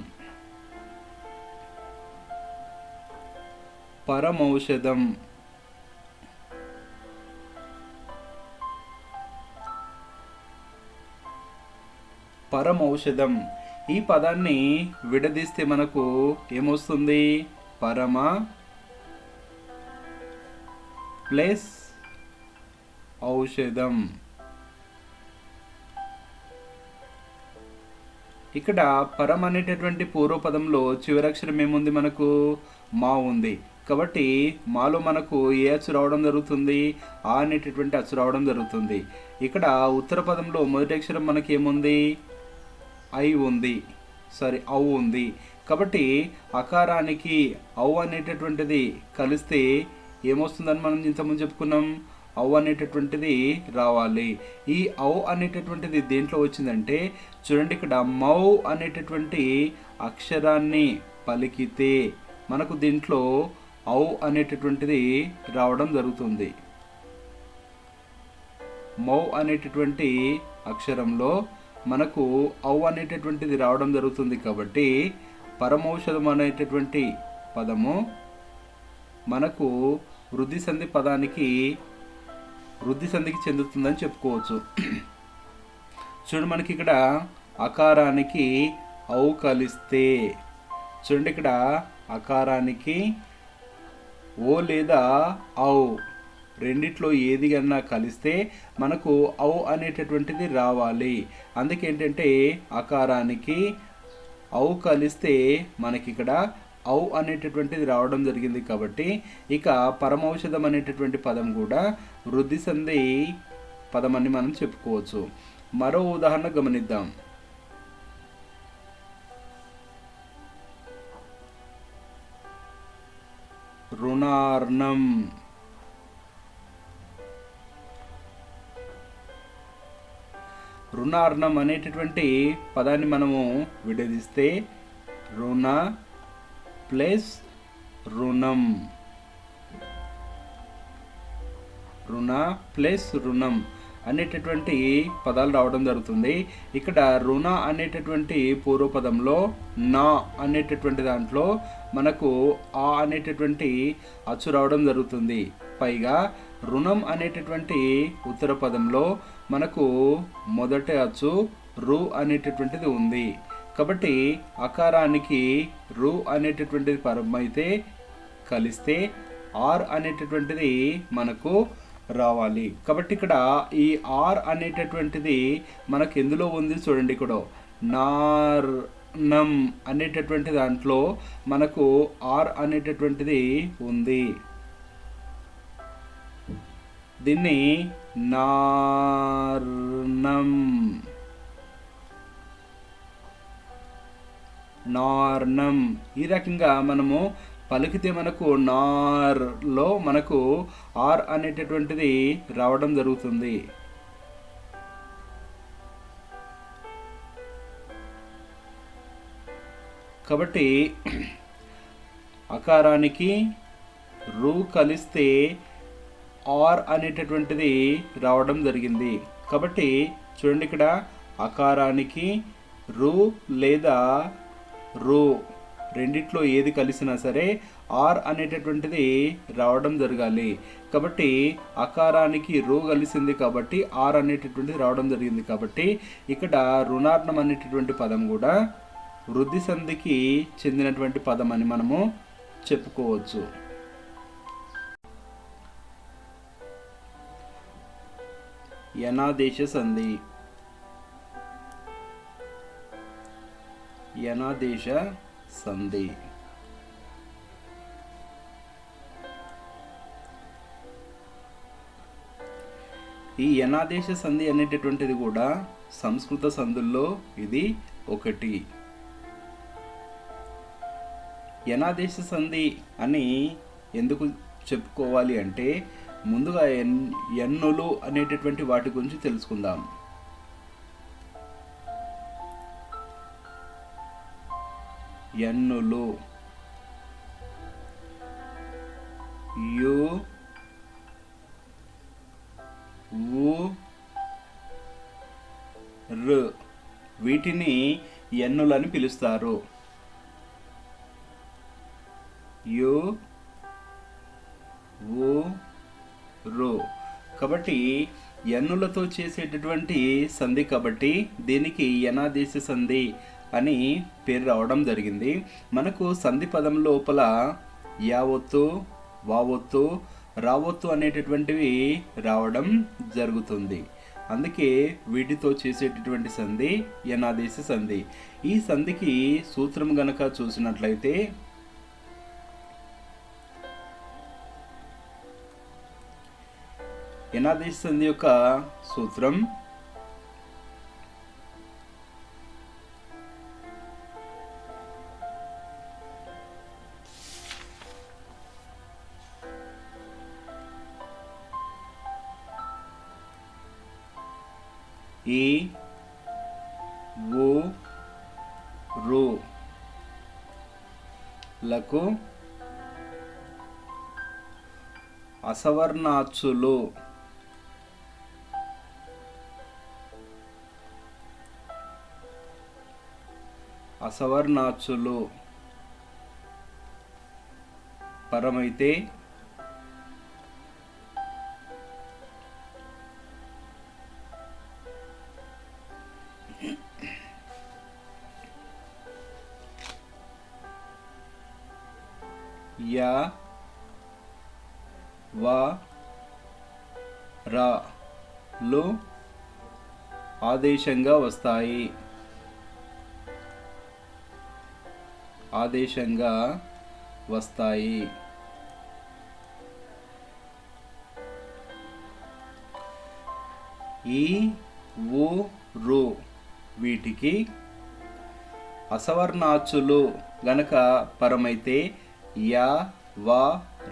పరమౌషధం. పరమౌషధం ఈ పదాన్ని విడదీస్తే మనకు ఏమొస్తుంది? పరమ ప్లస్ ఔషధం. ఇక్కడ పరం అనేటటువంటి పూర్వపదంలో చివరక్షరం ఏముంది? మనకు మా ఉంది. కాబట్టి మాలో మనకు ఏ అచ్చు రావడం జరుగుతుంది? ఆ అనేటటువంటి అచ్చు రావడం జరుగుతుంది. ఇక్కడ ఉత్తర పదంలో మొదటి అక్షరం మనకి ఏముంది? ఐ ఉంది, ఔ ఉంది. కాబట్టి అకారానికి ఔ అనేటటువంటిది కలిస్తే ఏమొస్తుందని మనం ఇంతకుముందు చెప్పుకున్నాం. ఔ అనేటటువంటిది రావాలి. ఈ ఔ అనేటటువంటిది దేంట్లో వచ్చిందంటే చూడండి, ఇక్కడ మౌ అనేటటువంటి అక్షరాన్ని పలికితే మనకు దీంట్లో ఔ అనేటటువంటిది రావడం జరుగుతుంది. మౌ అనేటటువంటి అక్షరంలో మనకు ఔ అనేటటువంటిది రావడం జరుగుతుంది. కాబట్టి పరమౌషధం అనేటటువంటి పదము మనకు వృద్ధి సంధికి చెందుతుందని చెప్పుకోవచ్చు. చూడండి, మనకి ఇక్కడ అకారానికి ఔ కలిస్తే చూడండి, ఇక్కడ అకారానికి ఓ లేదా ఔ రెండిట్లో ఏది కన్నా కలిస్తే మనకు ఔ అనేటటువంటిది రావాలి. అందుకేంటంటే అకారానికి ఔ కలిస్తే మనకి ఇక్కడ ఔ అనేటటువంటిది రావడం జరిగింది. కాబట్టి ఇక పరమౌషధం అనేటటువంటి పదం కూడా వృద్ధి సంధి పదం అని మనం చెప్పుకోవచ్చు. మరో ఉదాహరణ గమనిద్దాం. రుణార్ణం. రుణార్ణం అనేటటువంటి పదాన్ని మనము విడదీస్తే రుణ ప్లస్ రుణం. రుణ ప్లస్ రుణం అనేటటువంటి పదాలు రావడం జరుగుతుంది. ఇక్కడ రుణ అనేటటువంటి పూర్వపదంలో నా అనేటటువంటి దాంట్లో మనకు ఆ అనేటటువంటి అచ్చు రావడం జరుగుతుంది. పైగా రుణం అనేటటువంటి ఉత్తర పదంలో మనకు మొదటి అచ్చు రు అనేటటువంటిది ఉంది. కాబట్టి అకారానికి రు అనేటటువంటిది పరమైతే కలిస్తే ఆర్ అనేటటువంటిది మనకు రావాలి. కాబట్టి ఇక్కడ ఈ ఆర్ అనేటటువంటిది మనకు ఎందులో ఉంది చూడండి, ఇక్కడ నార్నం అనేటటువంటి దాంట్లో మనకు ఆర్ అనేటటువంటిది ఉంది. దీన్ని నార్నం ఈ రకంగా మనము పలికితే మనకు నార్లో మనకు ఆర్ అనేటటువంటిది రావడం జరుగుతుంది. కాబట్టి అకారానికి రు కలిస్తే ఆర్ అనేటటువంటిది రావడం జరిగింది. కాబట్టి చూడండి, ఇక్కడ అకారానికి రు లేదా రు రెండిట్లో ఏది కలిసినా సరే ఆర్ అనేటటువంటిది రావడం జరగాలి. కాబట్టి అకారానికి రు కలిసింది కాబట్టి ఆర్ అనేటటువంటిది రావడం జరిగింది. కాబట్టి ఇక్కడ రుణార్ణం అనేటటువంటి పదం కూడా వృద్ధి సంధికి చెందినటువంటి పదం అని మనము చెప్పుకోవచ్చు. యనాదేశ సంధి. యనాదేశ సంధి ఈ యనాదేశ సంధి అనేటటువంటిది కూడా సంస్కృత సంధుల్లో ఇది ఒకటి. యనాదేశ సంధి అని ఎందుకు చెప్పుకోవాలి అంటే ముందుగా ఎన్నులు అనేటటువంటి వాటి గురించి తెలుసుకుందాం. ఎన్నులు యు వీటిని ఎన్నులని పిలుస్తారు. యు ఊ రు. కాబట్టి ఎన్నులతో చేసేటటువంటి సంధి కాబట్టి దీనికి యనాదేశ సంధి అని పేరు రావడం జరిగింది. మనకు సంధి పదం లోపల యావత్తు, వావత్తు, రావత్తు అనేటటువంటివి రావడం జరుగుతుంది. అందుకే వీటితో చేసేటటువంటి సంధి యనాదేశ సంధి. ఈ సంధికి సూత్రం గనక చూసినట్లయితే యనాదేశ సంధి యొక్క సూత్రం ఈ ఊ రు లకు అసవర్ణాచ్చులు పరమైతే యా వా రా లు ఆదేశంగా వస్తాయి. ఈ ఊ రు వీటికి అసవర్ణాచ్చులు గనక పరమైతే యా వా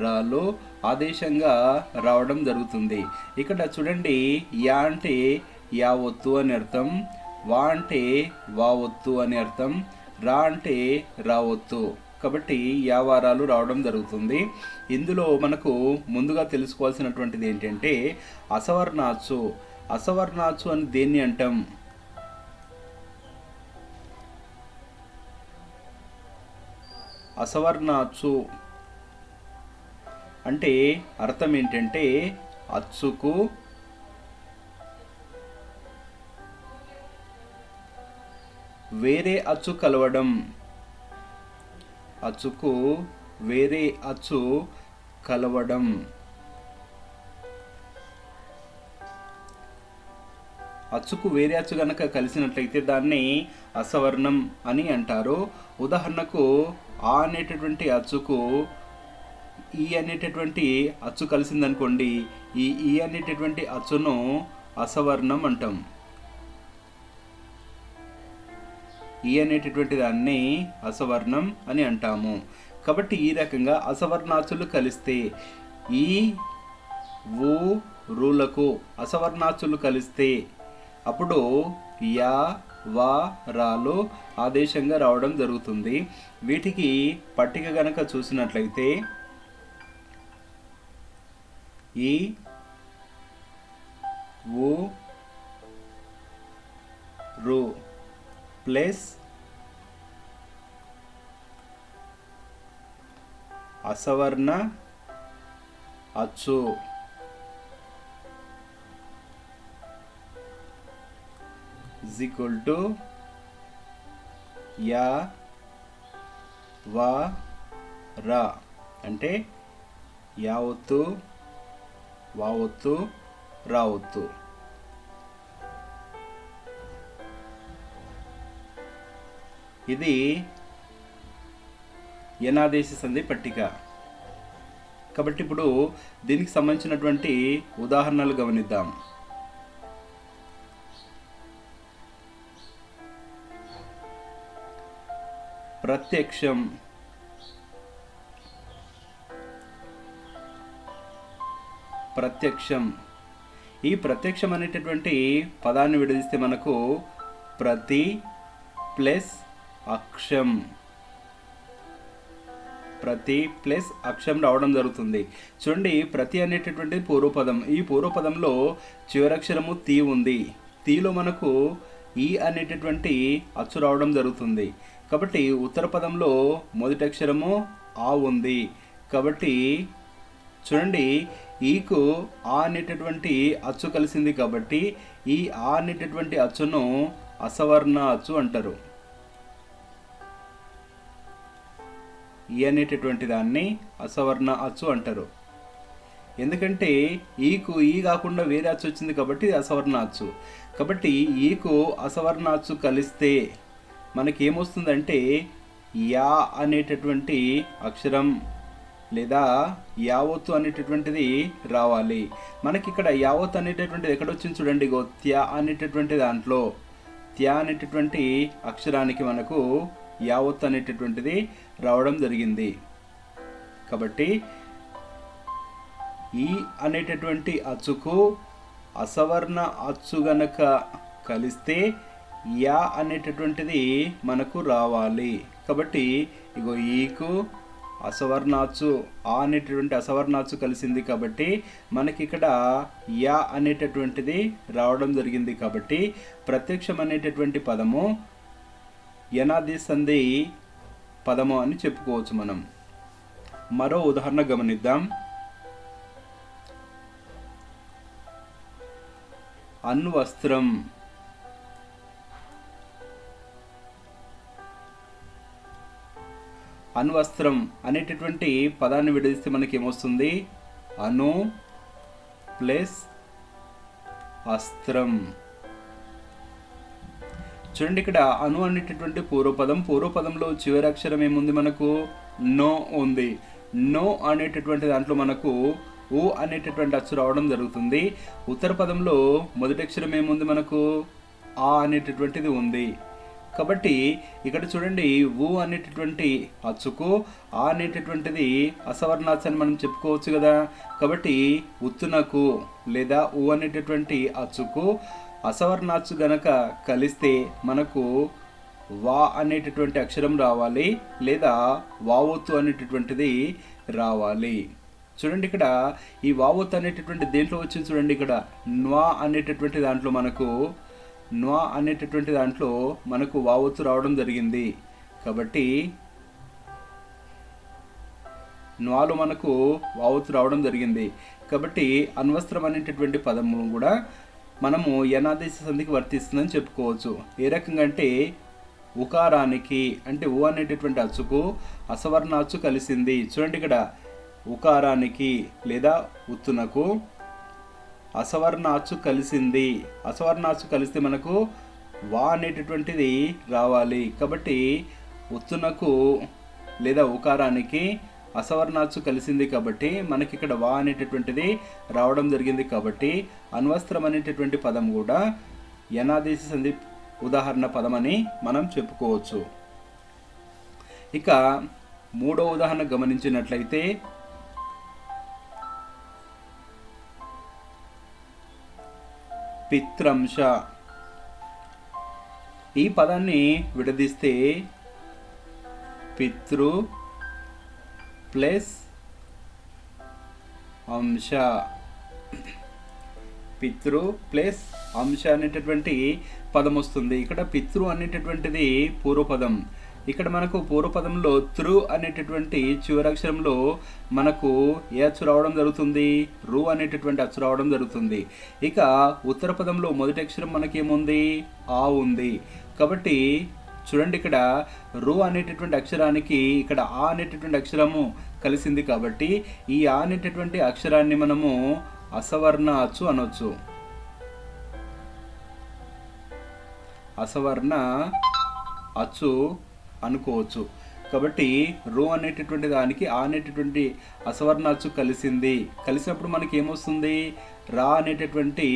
రాలు ఆదేశంగా రావడం జరుగుతుంది. ఇక్కడ చూడండి, యా అంటే యావత్తు అని అర్థం, వా అంటే వావత్తు అని అర్థం, రా అంటే రావత్తు. కాబట్టి యావారాలు రావడం జరుగుతుంది. ఇందులో మనకు ముందుగా తెలుసుకోవాల్సినటువంటిది ఏంటంటే అసవర్ణాచ్చు అని దేన్ని అంటాం? అసవర్ణాచ్చు అంటే అర్థం ఏంటంటే అచ్చుకు వేరే అచ్చు కలవడం. అచ్చుకు వేరే అచ్చు కలవడం. అచ్చుకు వేరే అచ్చు గనక కలిసినట్లయితే దాన్ని అసవర్ణం అని అంటారు. ఉదాహరణకు ఆ అనేటటువంటి అచ్చుకు ఈ అనేటటువంటి అచ్చు కలిసిందనుకోండి, ఈ అనేటటువంటి అచ్చును అసవర్ణం అంటాం. ఈ అనేటటువంటి దాన్ని అసవర్ణం అని అంటాము. కాబట్టి ఈ రకంగా అసవర్ణాచులు కలిస్తే, ఈ ఊ రులకు అసవర్ణాచులు కలిస్తే అప్పుడు యా వా రాలు ఆదేశంగా రావడం జరుగుతుంది. వీటికి పట్టిక గనక చూసినట్లయితే ఈ ఊ రు ప్లస్ అసవర్ణ అచ్చు is equal to యా వా రా. అంటే యావత్తు, వావత్తు, రావత్తు. ఇది యనాదేశ సంధి పట్టిక. కాబట్టి ఇప్పుడు దీనికి సంబంధించినటువంటి ఉదాహరణలు గమనిద్దాం. ప్రత్యక్షం, ప్రత్యక్షం. ఈ ప్రత్యక్షం అనేటటువంటి పదాన్ని విడదీస్తే మనకు ప్రతి ప్లస్ అక్షం, ప్రతి ప్లస్ అక్షం రావడం జరుగుతుంది. చూడండి, ప్రతి అనేటటువంటి పూర్వపదం. ఈ పూర్వపదంలో చివరక్షరము తీ ఉంది. తీలో మనకు ఈ అనేటటువంటి అచ్చు రావడం జరుగుతుంది. కాబట్టి ఉత్తర పదంలో మొదటి అక్షరము ఆ ఉంది. కాబట్టి చూడండి, ఈకు ఆ అనేటటువంటి అచ్చు కలిసింది కాబట్టి ఈ ఆ అనేటటువంటి అచ్చును అసవర్ణ అచ్చు అంటారు. ఈ అనేటటువంటి దాన్ని అసవర్ణ అచ్చు అంటారు. ఎందుకంటే ఈకు ఈ కాకుండా వేరే అచ్చు వచ్చింది కాబట్టి ఇది అసవర్ణ అచ్చు. కాబట్టి ఈకు అసవర్ణ అచ్చు కలిస్తే మనకేమొస్తుందంటే యా అనేటటువంటి అక్షరం లేదా యావత్తు అనేటటువంటిది రావాలి. మనకి ఇక్కడ యావత్తు అనేటటువంటిది ఎక్కడ వచ్చింది చూడండి, త్యా అనేటటువంటి దాంట్లో త్యా అనేటటువంటి అక్షరానికి మనకు యావత్తు అనేటటువంటిది రావడం జరిగింది. కాబట్టి ఈ అనేటటువంటి అచ్చుకు అసవర్ణ అచ్చు గనక కలిస్తే యా అనేటటువంటిది మనకు రావాలి. కాబట్టి ఇగో ఈకు అసవర్ణాచ్చు ఆ అనేటటువంటి అసవర్ణాచ్చు కలిసింది కాబట్టి మనకి ఇక్కడ యా అనేటటువంటిది రావడం జరిగింది. కాబట్టి ప్రత్యక్షం అనేటటువంటి పదము యనాది సంధి పదము అని చెప్పుకోవచ్చు మనం. మరో ఉదాహరణ గమనిద్దాం. అన్వస్త్రం. అన్వస్త్రం అనేటటువంటి పదాన్ని విడదీస్తే మనకి ఏమొస్తుంది? అను ప్లస్ అస్త్రం. చూడండి, ఇక్కడ అను అనేటటువంటి పూర్వపదం. పూర్వపదంలో చివరి అక్షరం ఏముంది? మనకు నో ఉంది. నో అనేటటువంటి దాంట్లో మనకు ఊ అనేటటువంటి అచ్చు రావడం జరుగుతుంది. ఉత్తర పదంలో మొదటి అక్షరం ఏముంది? మనకు ఆ అనేటటువంటిది ఉంది. కాబట్టి ఇక్కడ చూడండి, ఊ అనేటటువంటి అచ్చుకు ఆ అనేటటువంటిది అసవర్ణాచ్చు అని మనం చెప్పుకోవచ్చు కదా. కాబట్టి ఉత్తునకు లేదా ఊ అనేటటువంటి అచ్చుకు అసవర్ణాచ్చు గనక కలిస్తే మనకు వా అనేటటువంటి అక్షరం రావాలి లేదా వావొత్తు అనేటటువంటిది రావాలి. చూడండి, ఇక్కడ ఈ వావొత్తు అనేటటువంటి దేంట్లో వచ్చింది చూడండి. ఇక్కడ న్వా అనేటటువంటి దాంట్లో మనకు న్వా అనేటటువంటి దాంట్లో మనకు వావొత్తు రావడం జరిగింది. కాబట్టి న్వాలో మనకు వావొత్తు రావడం జరిగింది. కాబట్టి అన్వస్త్రం అనేటటువంటి పదము కూడా మనము యనాదేశ సంధికి వర్తిస్తుందని చెప్పుకోవచ్చు. ఏ రకంగా అంటే ఉకారానికి అంటే ఊ అనేటటువంటి అచ్చుకు అసవర్ణ అచ్చు కలిసింది. చూడండి, ఇక్కడ ఉకారానికి లేదా ఉత్తునకు అసవర్ణ అచ్చు కలిసింది. అసవర్ణ అచ్చు కలిస్తే మనకు వా అనేటటువంటిది రావాలి. కాబట్టి ఉత్తునకు లేదా ఉకారానికి అసవర్ణ అచ్చు కలిసింది కాబట్టి మనకి ఇక్కడ వా అనేటటువంటిది రావడం జరిగింది. కాబట్టి అన్వస్త్రం అనేటటువంటి పదం కూడా యనాదేశ సంధి ఉదాహరణ పదం అని మనం చెప్పుకోవచ్చు. ఇక మూడో ఉదాహరణ గమనించినట్లయితే పిత్రంశ. ఈ పదాన్ని విడదీస్తే పితృ ప్లస్ అంశ. పితృ ప్లస్ అంశ అనేటటువంటి పదం వస్తుంది. ఇక్కడ పితృ అనేటటువంటిది పూర్వపదం. ఇక్కడ మనకు పూర్వపదంలో త్రు అనేటటువంటి చివరక్షరంలో మనకు ఏ అచ్చు రావడం జరుగుతుంది? రు అనేటటువంటి అచ్చు రావడం జరుగుతుంది. ఇక ఉత్తర పదంలో మొదటి అక్షరం మనకేముంది? ఆ ఉంది. కాబట్టి చూడండి, ఇక్కడ రు అనేటటువంటి అక్షరానికి ఇక్కడ ఆ అనేటటువంటి అక్షరము కలిసింది. కాబట్టి ఈ ఆ అనేటటువంటి అక్షరాన్ని మనము అసవర్ణ అచ్చు అనొచ్చు. అసవర్ణ అచ్చు అనుకోవచ్చు. కాబట్టి రో అనేటటువంటి దానికి ఆ అనేటటువంటి అసవర్ణ అచ్చు కలిసింది. కలిసినప్పుడు మనకి ఏమొస్తుంది? రా అనేటటువంటి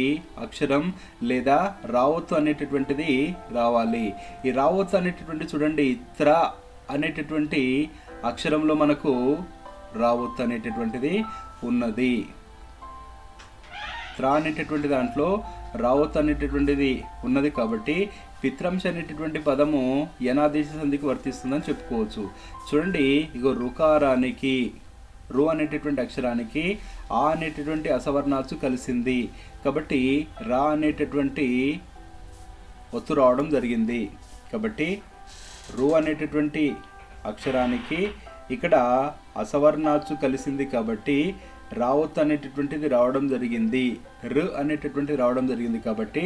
అక్షరం లేదా రావత్తు అనేటటువంటిది రావాలి. ఈ రావత్తు అనేటటువంటి చూడండి, త్ర అనేటటువంటి అక్షరంలో మనకు రావత్తు అనేటటువంటిది ఉన్నది. త్ర అనేటటువంటి దాంట్లో రావత్తు అనేటటువంటిది ఉన్నది. కాబట్టి పిత్రంశ అనేటటువంటి పదము యనాదేశ సంధికి వర్తిస్తుందని చెప్పుకోవచ్చు. చూడండి, ఇగో రుకారానికి రు అనేటటువంటి అక్షరానికి ఆ అనేటటువంటి అసవర్ణాచ్చు కలిసింది. కాబట్టి రా అనేటటువంటి ఒత్తు రావడం జరిగింది. కాబట్టి రు అనేటటువంటి అక్షరానికి ఇక్కడ అసవర్ణాచ్చు కలిసింది కాబట్టి రావొత్తు అనేటటువంటిది రావడం జరిగింది, రు అనేటటువంటిది రావడం జరిగింది. కాబట్టి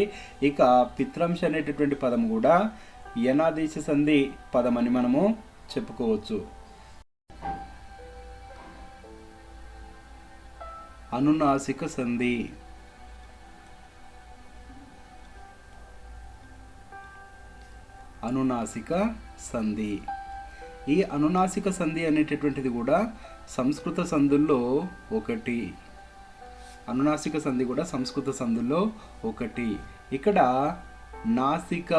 ఇక పిత్రంశ అనేటటువంటి పదం కూడా యనాదేశ సంధి పదం అని మనము చెప్పుకోవచ్చు. అనునాసిక సంధి. అనునాసిక సంధి. ఈ అనునాసిక సంధి అనేటటువంటిది కూడా సంస్కృత సంధుల్లో ఒకటి. అనునాసిక సంధి కూడా సంస్కృత సంధుల్లో ఒకటి. ఇక్కడ నాసిక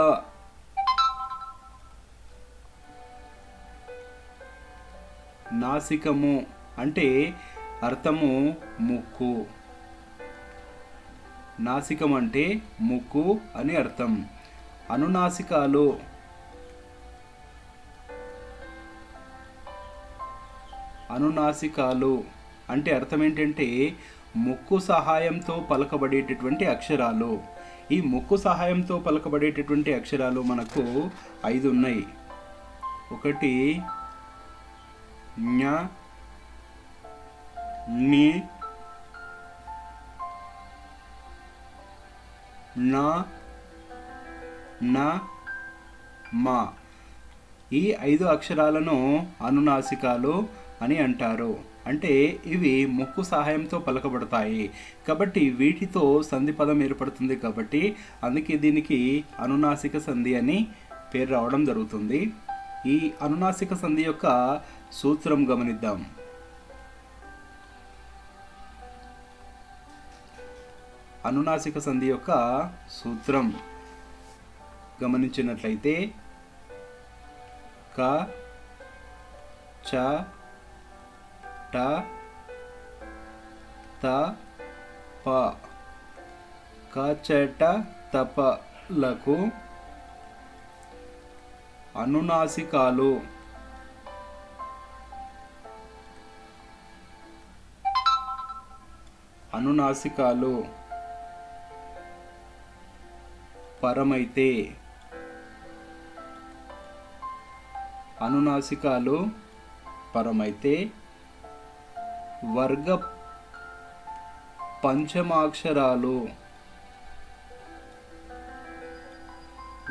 నాసికము అంటే అర్థము ముక్కు. నాసికం అంటే ముక్కు అని అర్థం. అనునాసికాలు అనునాసికాలు అంటే అర్థం ఏంటంటే ముక్కు సహాయంతో పలకబడేటటువంటి అక్షరాలు. ఈ ముక్కు సహాయంతో పలకబడేటటువంటి అక్షరాలు మనకు 5 ఉన్నాయి. ఒకటి ఞ, ని, న, న, మ. ఈ 5 అక్షరాలను అనునాసికాలు అని అంటారు. అంటే ఇవి ముక్కు సహాయంతో పలకబడతాయి కాబట్టి వీటితో సంధి పదం ఏర్పడుతుంది. కాబట్టి అందుకే దీనికి అనునాసిక సంధి అని పేరు రావడం జరుగుతుంది. ఈ అనునాసిక సంధి యొక్క సూత్రం గమనిద్దాం. అనునాసిక సంధి యొక్క సూత్రం గమనించినట్లయితే క, చ, ట, త, ప. క, చ, ట, త, ప లకు అనునాసికాలు అనునాసికాలు పరమైతే అనునాసికాలు పరమైతే వర్గ పంచమాక్షరాలు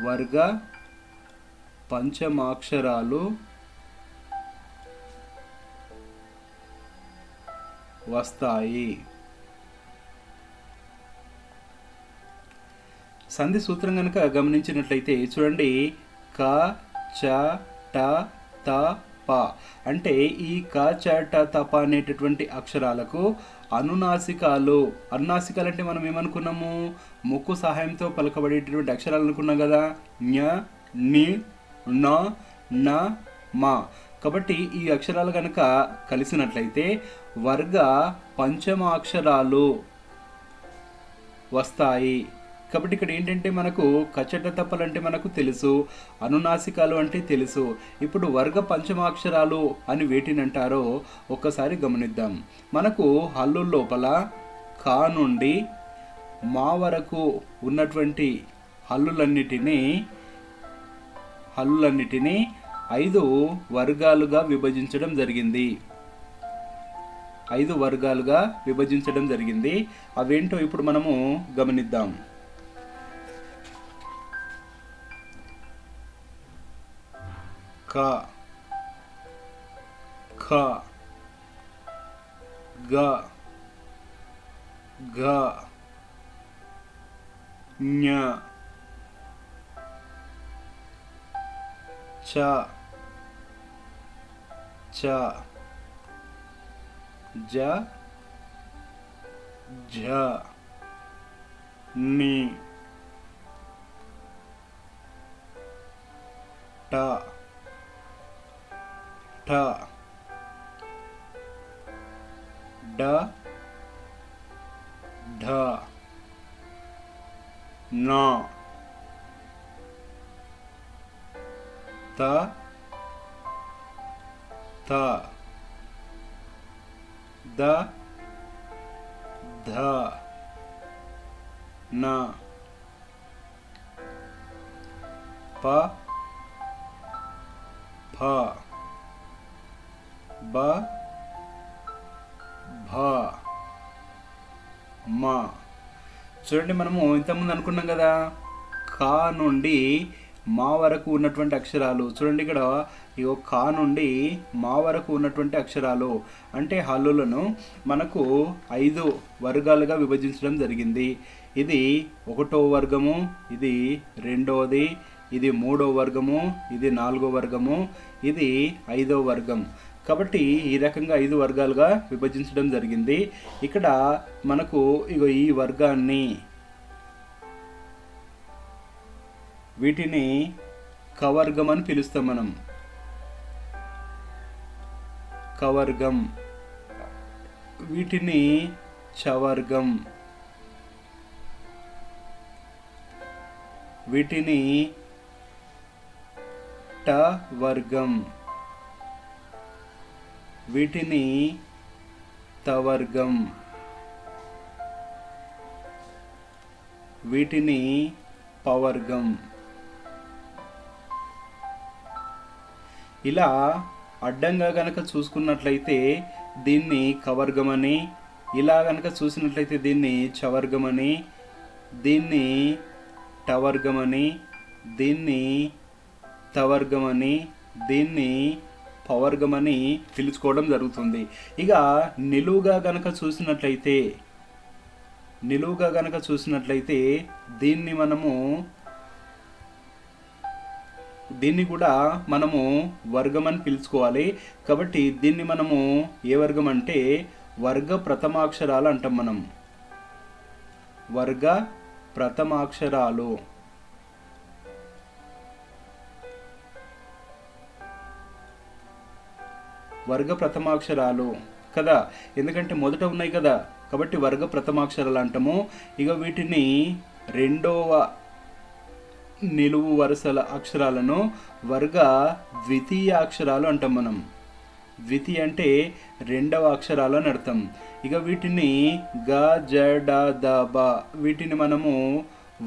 వర్గ పంచమాక్షరాలు వస్తాయి. సంధి సూత్రం కనుక గమనించినట్లయితే చూడండి, క, చ, ట, త, ప అంటే ఈ క, చ, ట, త, ప అనేటటువంటి అక్షరాలకు అనునాసికాలు. అనునాసికాలు అంటే మనం ఏమనుకున్నాము? ముక్కు సహాయంతో పలకబడేటటువంటి అక్షరాలు అనుకున్నాం కదా. ఞ, ని, న, న, మ. కాబట్టి ఈ అక్షరాలు కనుక కలిసినట్లయితే వర్గ పంచమాక్షరాలు వస్తాయి. కాబట్టి ఇక్కడ ఏంటంటే మనకు కచట తప్పలు అంటే మనకు తెలుసు, అనునాసికాలు అంటే తెలుసు. ఇప్పుడు వర్గ పంచమాక్షరాలు అని వేటిని అంటారో ఒక్కసారి గమనిద్దాం. మనకు హల్లు లోపల కా నుండి మా వరకు ఉన్నటువంటి హల్లులన్నిటినీ 5 వర్గాలుగా విభజించడం జరిగింది. 5 వర్గాలుగా విభజించడం జరిగింది. అవేంటో ఇప్పుడు మనము గమనిద్దాం. క, ఖ, గ, ఘ, ఞ, చ, ఛ, జ, ఝ, ని, ట, ఠ, డ, ఢ, న, త, థ, ద, ధ, న, ప ఫ బ భ మ. చూడండి, మనము ఇంతకుముందు అనుకున్నాం కదా, కా నుండి మా వరకు ఉన్నటువంటి అక్షరాలు. చూడండి ఇక్కడ ఇగో కా నుండి మా వరకు ఉన్నటువంటి అక్షరాలు అంటే హల్లులను మనకు 5 వర్గాలుగా విభజించడం జరిగింది. ఇది 1వ వర్గము, ఇది 2వది, ఇది 3వ వర్గము, ఇది 4వ వర్గము, ఇది 5వ వర్గం. కాబట్టి ఈ రకంగా 5 వర్గాలుగా విభజించడం జరిగింది. ఇక్కడ మనకు ఇగో ఈ వర్గాన్ని, వీటిని కవర్గం అని పిలుస్తాం మనం. కవర్గం. వీటిని చవర్గం. వీటిని ట వర్గం. వీటిని తవర్గం. వీటిని పవర్గం. ఇలా అడ్డంగా గనక చూసుకున్నట్లయితే దీన్ని కవర్గమని, ఇలా గనక చూసినట్లయితే దీన్ని చవర్గమని, దీన్ని టవర్గమని, దీన్ని తవర్గమని, దీన్ని పవర్గమని పిలుచుకోవడం జరుగుతుంది. ఇక నిలువుగా గనక చూసినట్లయితే దీన్ని కూడా మనము వర్గం అని పిలుచుకోవాలి. కాబట్టి దీన్ని మనము ఏ వర్గం అంటే వర్గ ప్రథమాక్షరాలు అంటాం మనం. వర్గ ప్రథమాక్షరాలు. వర్గ ప్రథమాక్షరాలు కదా, ఎందుకంటే మొదట ఉన్నాయి కదా, కాబట్టి వర్గ ప్రథమాక్షరాలు అంటాము. ఇక వీటిని 2వ నిలువు వరుసల అక్షరాలను వర్గ ద్వితీయ అక్షరాలు అంటాం మనం. ద్వితీయ అంటే 2వ అక్షరాలు అని అర్థం. ఇక వీటిని గ జ డ ద బ, వీటిని మనము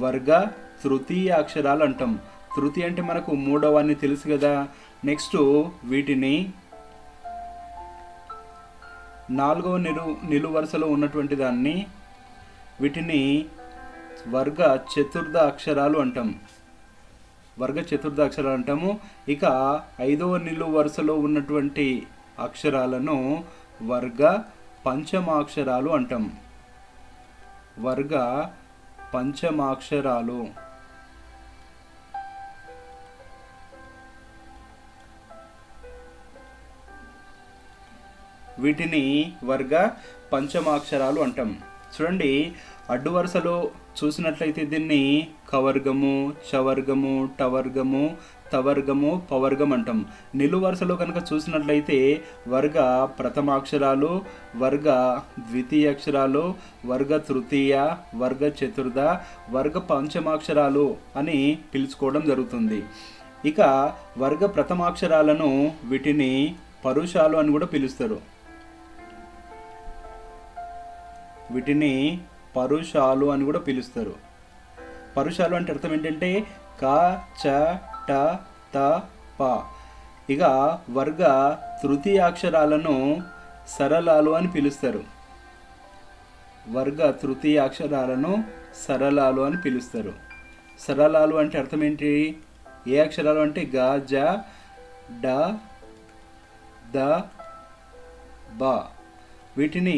వర్గ తృతీయ అక్షరాలు అంటాం. తృతీయ అంటే మనకు 3వ అని తెలుసు కదా. నెక్స్ట్ వీటిని 4వ నిలువు వరుసలో ఉన్నటువంటి దాన్ని, వీటిని వర్గ చతుర్థ అక్షరాలు అంటాం. వర్గ చతుర్థ అక్షరాలు అంటాము. ఇక 5వ నిలువు వరుసలో ఉన్నటువంటి అక్షరాలను వర్గ పంచమాక్షరాలు అంటాం. వర్గ పంచమాక్షరాలు. వీటిని వర్గ పంచమాక్షరాలు అంటాం. చూడండి, అడ్డు వరుసలో చూసినట్లయితే దీన్ని కవర్గము, చవర్గము, టవర్గము, తవర్గము, పవర్గం అంటాం. నిలువు వరుసలో కనుక చూసినట్లయితే వర్గ ప్రథమాక్షరాలు, వర్గ ద్వితీయ అక్షరాలు, వర్గ తృతీయ, వర్గ చతుర్థ, వర్గ పంచమాక్షరాలు అని పిలుచుకోవడం జరుగుతుంది. ఇక వర్గ ప్రథమాక్షరాలను వీటిని పరుషాలు అని కూడా పిలుస్తారు. వీటిని పరుషాలు అని కూడా పిలుస్తారు. పరుషాలు అంటే అర్థం ఏంటంటే క, చ, ట, త, ప. ఇక వర్గ తృతీయ అక్షరాలను సరళాలు అని పిలుస్తారు. వర్గ తృతీయ అక్షరాలను సరళాలు అని పిలుస్తారు. సరళాలు అంటే అర్థం ఏంటి? ఏ అక్షరాలు అంటే గ, జ, డ, ద, బ. వీటిని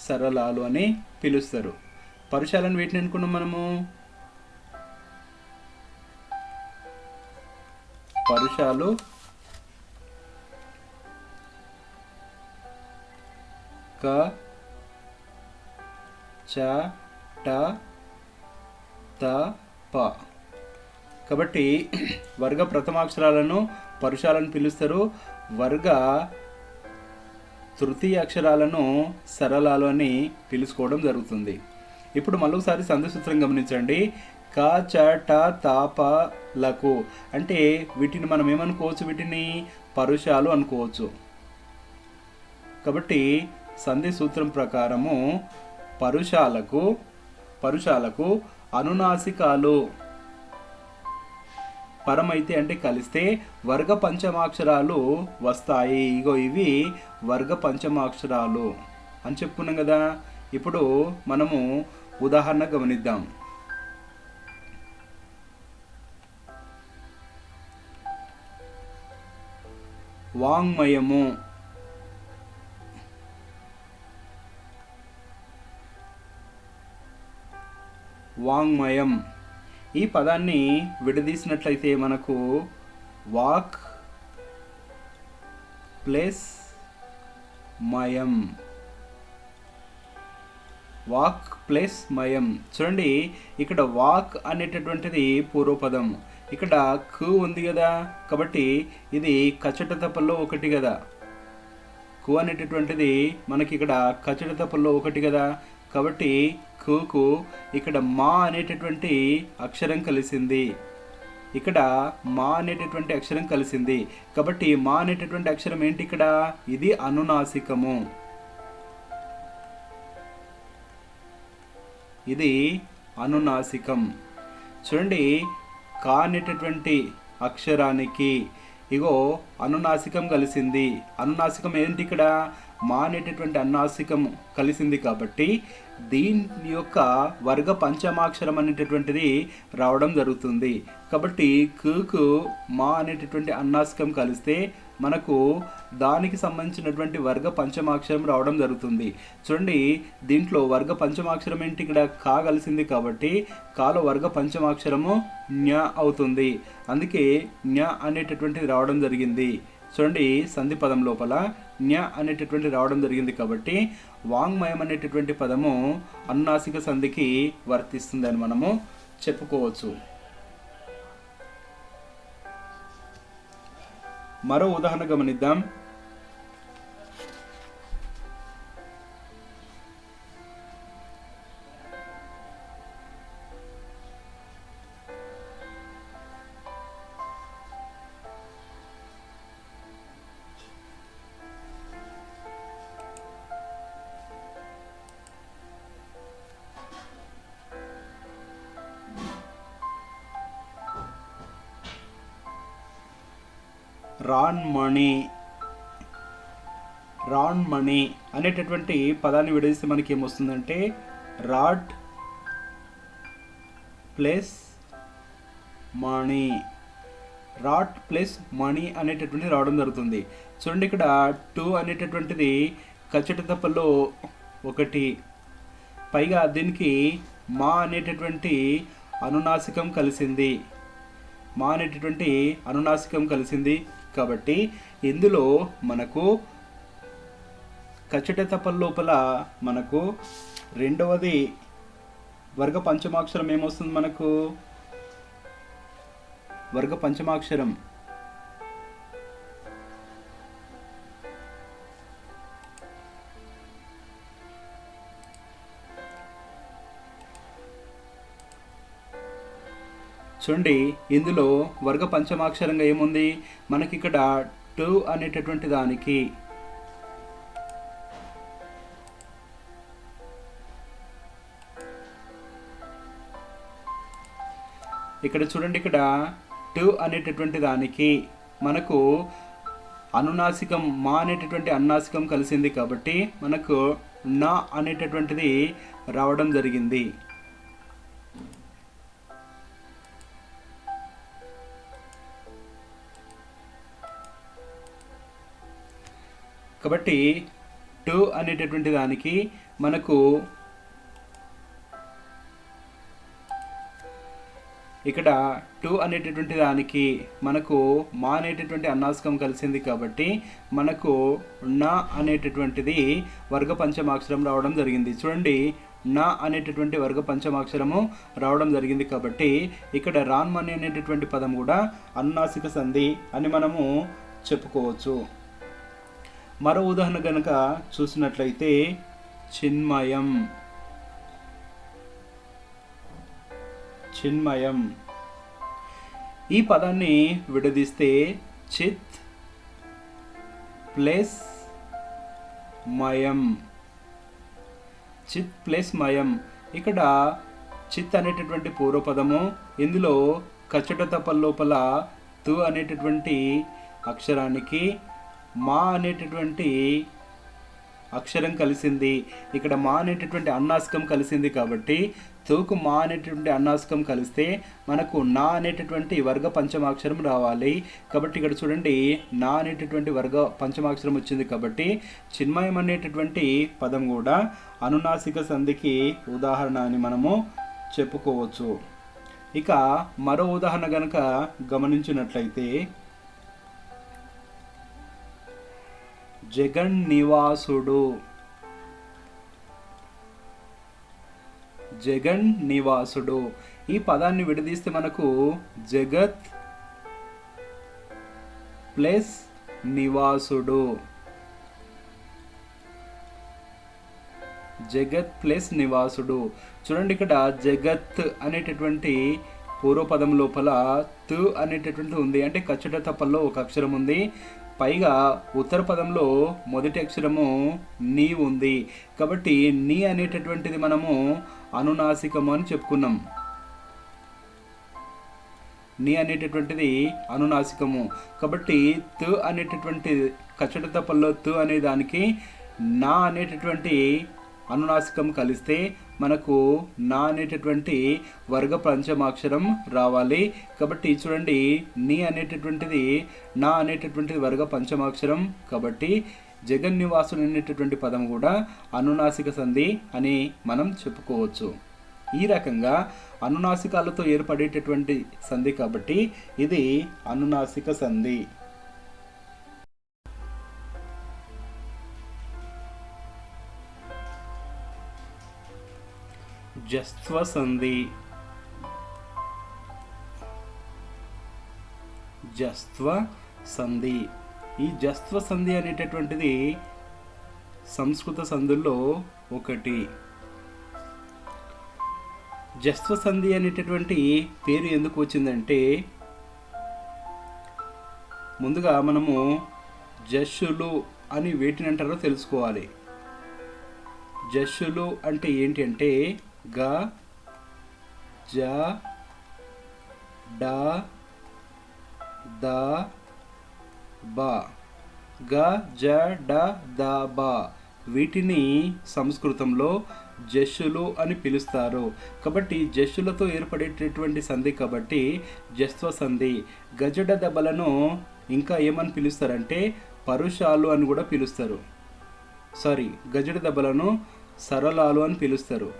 సరళాలు అని పిలుస్తారు. పరుషాలను వీటిని అనుకున్నాం మనము. పరుషాలు క, చ, ట, త, ప. కాబట్టి వర్గ ప్రథమాక్షరాలను పరుషాలను పిలుస్తారు. వర్గ తృతీయ అక్షరాలను సరళాలు అని పిలుచుకోవడం జరుగుతుంది. ఇప్పుడు మళ్ళొకసారి సంధి సూత్రం గమనించండి. క, చ, ట, త, ప లకు అంటే వీటిని మనం ఏమనుకోవచ్చు? వీటిని పరుషాలు అనుకోవచ్చు. కాబట్టి సంధి సూత్రం ప్రకారము పరుషాలకు అనునాసికాలు పరం అయితే అంటే కలిస్తే వర్గ పంచమాక్షరాలు వస్తాయి. ఇగో ఇవి వర్గ పంచమాక్షరాలు అని చెప్పుకున్నాం కదా. ఇప్పుడు మనము ఉదాహరణ గమనిద్దాం. వాంగ్మయము, వాంగ్మయం. ఈ పదాన్ని విడదీసినట్లయితే మనకు వాక్ ప్లస్ మయం, వాక్ ప్లస్ మయం. చూడండి, ఇక్కడ వాక్ అనేటటువంటిది పూర్వపదం, ఇక్కడ కు ఉంది కదా, కాబట్టి ఇది కచట తపల్లో ఒకటి కదా. కు అనేటటువంటిది మనకి ఇక్కడ కచట తపల్లో ఒకటి కదా, కాబట్టి కుకు ఇక్కడ మా అనేటటువంటి అక్షరం కలిసింది, ఇక్కడ మా అనేటటువంటి అక్షరం కలిసింది. కాబట్టి మా అనేటటువంటి అక్షరం ఏంటి ఇక్కడ? ఇది అనునాసికము, ఇది అనునాసికం. చూడండి, కా అనేటటువంటి అక్షరానికి ఇగో అనునాసికం కలిసింది. అనునాసికం ఏంటి ఇక్కడ? మా అనేటటువంటి అనునాసికం కలిసింది, కాబట్టి దీని యొక్క వర్గ పంచమాక్షరం అనేటటువంటిది రావడం జరుగుతుంది. కాబట్టి కుకు మా అనేటటువంటి అనునాసికం కలిస్తే మనకు దానికి సంబంధించినటువంటి వర్గ పంచమాక్షరం రావడం జరుగుతుంది. చూడండి, దీంట్లో వర్గ పంచమాక్షరం ఏంటి? ఇక్కడ కా కలిసింది, కాబట్టి కాలో వర్గ పంచమాక్షరము జ్ఞ అవుతుంది. అందుకే జ్ఞ అనేటటువంటిది రావడం జరిగింది. చూడండి, సంధి పదం లోపల జ్ఞ అనేటటువంటి రావడం జరిగింది, కాబట్టి వాంగ్మయం అనేటటువంటి పదము అనునాసిక సంధికి వర్తిస్తుందని మనము చెప్పుకోవచ్చు. మరో ఉదాహరణ గమనిద్దాం. రాన్మణి, రాన్మణి అనేటటువంటి పదాన్ని విడదీస్తే మనకి ఏమొస్తుందంటే రాడ్ ప్లస్ మణి, రాడ్ ప్లస్ మణి అనేటటువంటి రావడం జరుగుతుంది. చూడండి, ఇక్కడ టూ అనేటటువంటిది కచ్చట తప్పల్లో ఒకటి, పైగా దీనికి మా అనేటటువంటి అనునాసికం కలిసింది, మా అనేటటువంటి అనునాసికం కలిసింది, కాబట్టి ఇందులో మనకు కచ్చట తపల లోపల మనకు రెండవది వర్గ పంచమాక్షరం ఏమొస్తుంది? మనకు వర్గ పంచమాక్షరం చూడండి, ఇందులో వర్గ పంచమాక్షరంగా ఏముంది? మనకి ఇక్కడ టు అనేటటువంటి దానికి ఇక్కడ చూడండి, ఇక్కడ టు అనేటటువంటి దానికి మనకు అనునాసికం మా అనేటటువంటి అనునాసికం కలిసింది, కాబట్టి మనకు నా అనేటటువంటిది రావడం జరిగింది. కాబట్టి టు అనేటటువంటి దానికి మనకు ఇక్కడ టు అనేటటువంటి దానికి మనకు మా అనేటటువంటి అనునాసికం కలిసింది, కాబట్టి మనకు నా అనేటటువంటిది వర్గ పంచమాక్షరం రావడం జరిగింది. చూడండి, నా అనేటటువంటి వర్గ పంచమాక్షరము రావడం జరిగింది, కాబట్టి ఇక్కడ రాన్మణి అనేటటువంటి పదం కూడా అనునాసిక సంధి అని మనము చెప్పుకోవచ్చు. మరో ఉదాహరణ కనుక చూసినట్లయితే చిన్మయం, చిన్మయం. ఈ పదాన్ని విడదీస్తే చిత్ ప్లస్ మయం, చిత్ ప్లస్ మయం. ఇక్కడ చిత్ అనేటటువంటి పూర్వపదము, ఇందులో కచ్చట తపల లోపల తు అనేటటువంటి అక్షరానికి మా అనేటటువంటి అక్షరం కలిసింది. ఇక్కడ మా అనేటటువంటి అన్నాసికం కలిసింది కాబట్టి తూకు మా అనేటటువంటి అన్నాసికం కలిస్తే మనకు నా అనేటటువంటి వర్గ పంచమాక్షరం రావాలి. కాబట్టి ఇక్కడ చూడండి, నా అనేటటువంటి వర్గ పంచమాక్షరం వచ్చింది కాబట్టి చిన్మయం అనేటటువంటి పదం కూడా అనునాసిక సంధికి ఉదాహరణ అని మనము చెప్పుకోవచ్చు. ఇక మరో ఉదాహరణ గనక గమనించినట్లయితే జగన్నివాసుడు. జగన్నివాసుడు ఈ పదాన్ని విడదీస్తే మనకు జగత్ ప్లస్ నివాసుడు. జగత్ ప్లస్ నివాసుడు. చూడండి, ఇక్కడ జగత్ అనేటటువంటి పూర్వపదం లోపల తు అనేటటువంటి ఉంది, అంటే కచ్చట తపల్లో ఒక అక్షరం ఉంది. పైగా ఉత్తర పదంలో మొదటి అక్షరము నీ ఉంది. కాబట్టి నీ అనేటటువంటిది మనము అనునాసికము అని చెప్పుకున్నాం. నీ అనేటటువంటిది అనునాసికము. కాబట్టి తు అనేటటువంటి కచ్చట తపల్లో తు అనే దానికి నా అనేటటువంటి అనునాసికం కలిస్తే మనకు నా అనేటటువంటి వర్గ పంచమాక్షరం రావాలి. కాబట్టి చూడండి, నీ అనేటటువంటిది నా అనేటటువంటిది వర్గ పంచమాక్షరం. కాబట్టి జగన్నివాసుడు అనేటటువంటి పదం కూడా అనునాసిక సంధి అని మనం చెప్పుకోవచ్చు. ఈ రకంగా అనునాసికాలతో ఏర్పడేటటువంటి సంధి కాబట్టి ఇది అనునాసిక సంధి. జస్త్వ సంధి. జస్త్వ సంధి. ఈ జస్త్వ సంధి అనేటటువంటిది సంస్కృత సంధుల్లో ఒకటి. జస్త్వ సంధి అనేటటువంటి పేరు ఎందుకు వచ్చిందంటే, ముందుగా మనము జస్సులు అని వేటిని అంటారో తెలుసుకోవాలి. జస్సులు అంటే ఏంటి అంటే గ జ డ ద బ. గ జ డ ద బ వీటిని సంస్కృతంలో జస్సులు అని పిలుస్తారు. కాబట్టి జస్సులతో ఏర్పడేటటువంటి సంధి కాబట్టి జస్త్వ సంధి. గజడ దబలను ఇంకా ఏమని పిలుస్తారంటే పరుషాలు అని కూడా పిలుస్తారు. గజడ దెబ్బలను సరళాలు అని పిలుస్తారు.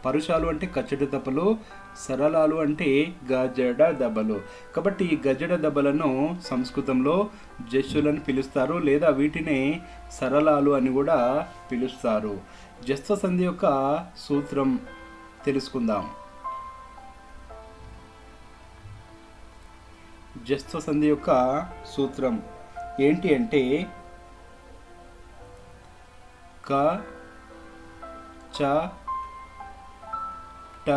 పరుషాలు అంటే కచ్చట దెబ్బలు, సరళాలు అంటే గజడ దెబ్బలు. కాబట్టి ఈ గజడ దెబ్బలను సంస్కృతంలో జస్సులని పిలుస్తారు, లేదా వీటిని సరళాలు అని కూడా పిలుస్తారు. జస్త్వ సంధి యొక్క సూత్రం తెలుసుకుందాం. జస్త్వ సంధి యొక్క సూత్రం ఏంటి అంటే క చ ట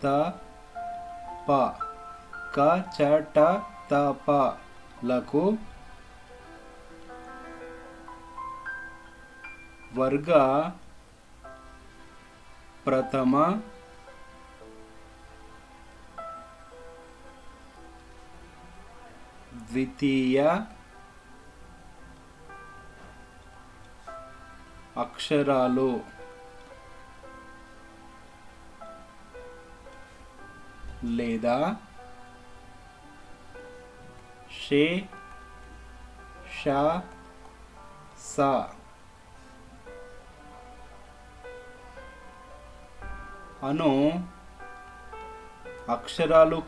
త ప. క చ ట త ప లకు వర్గ ప్రథమ ద్వితీయ అక్షరాలు లేదా షే ష స అను అక్షరాలు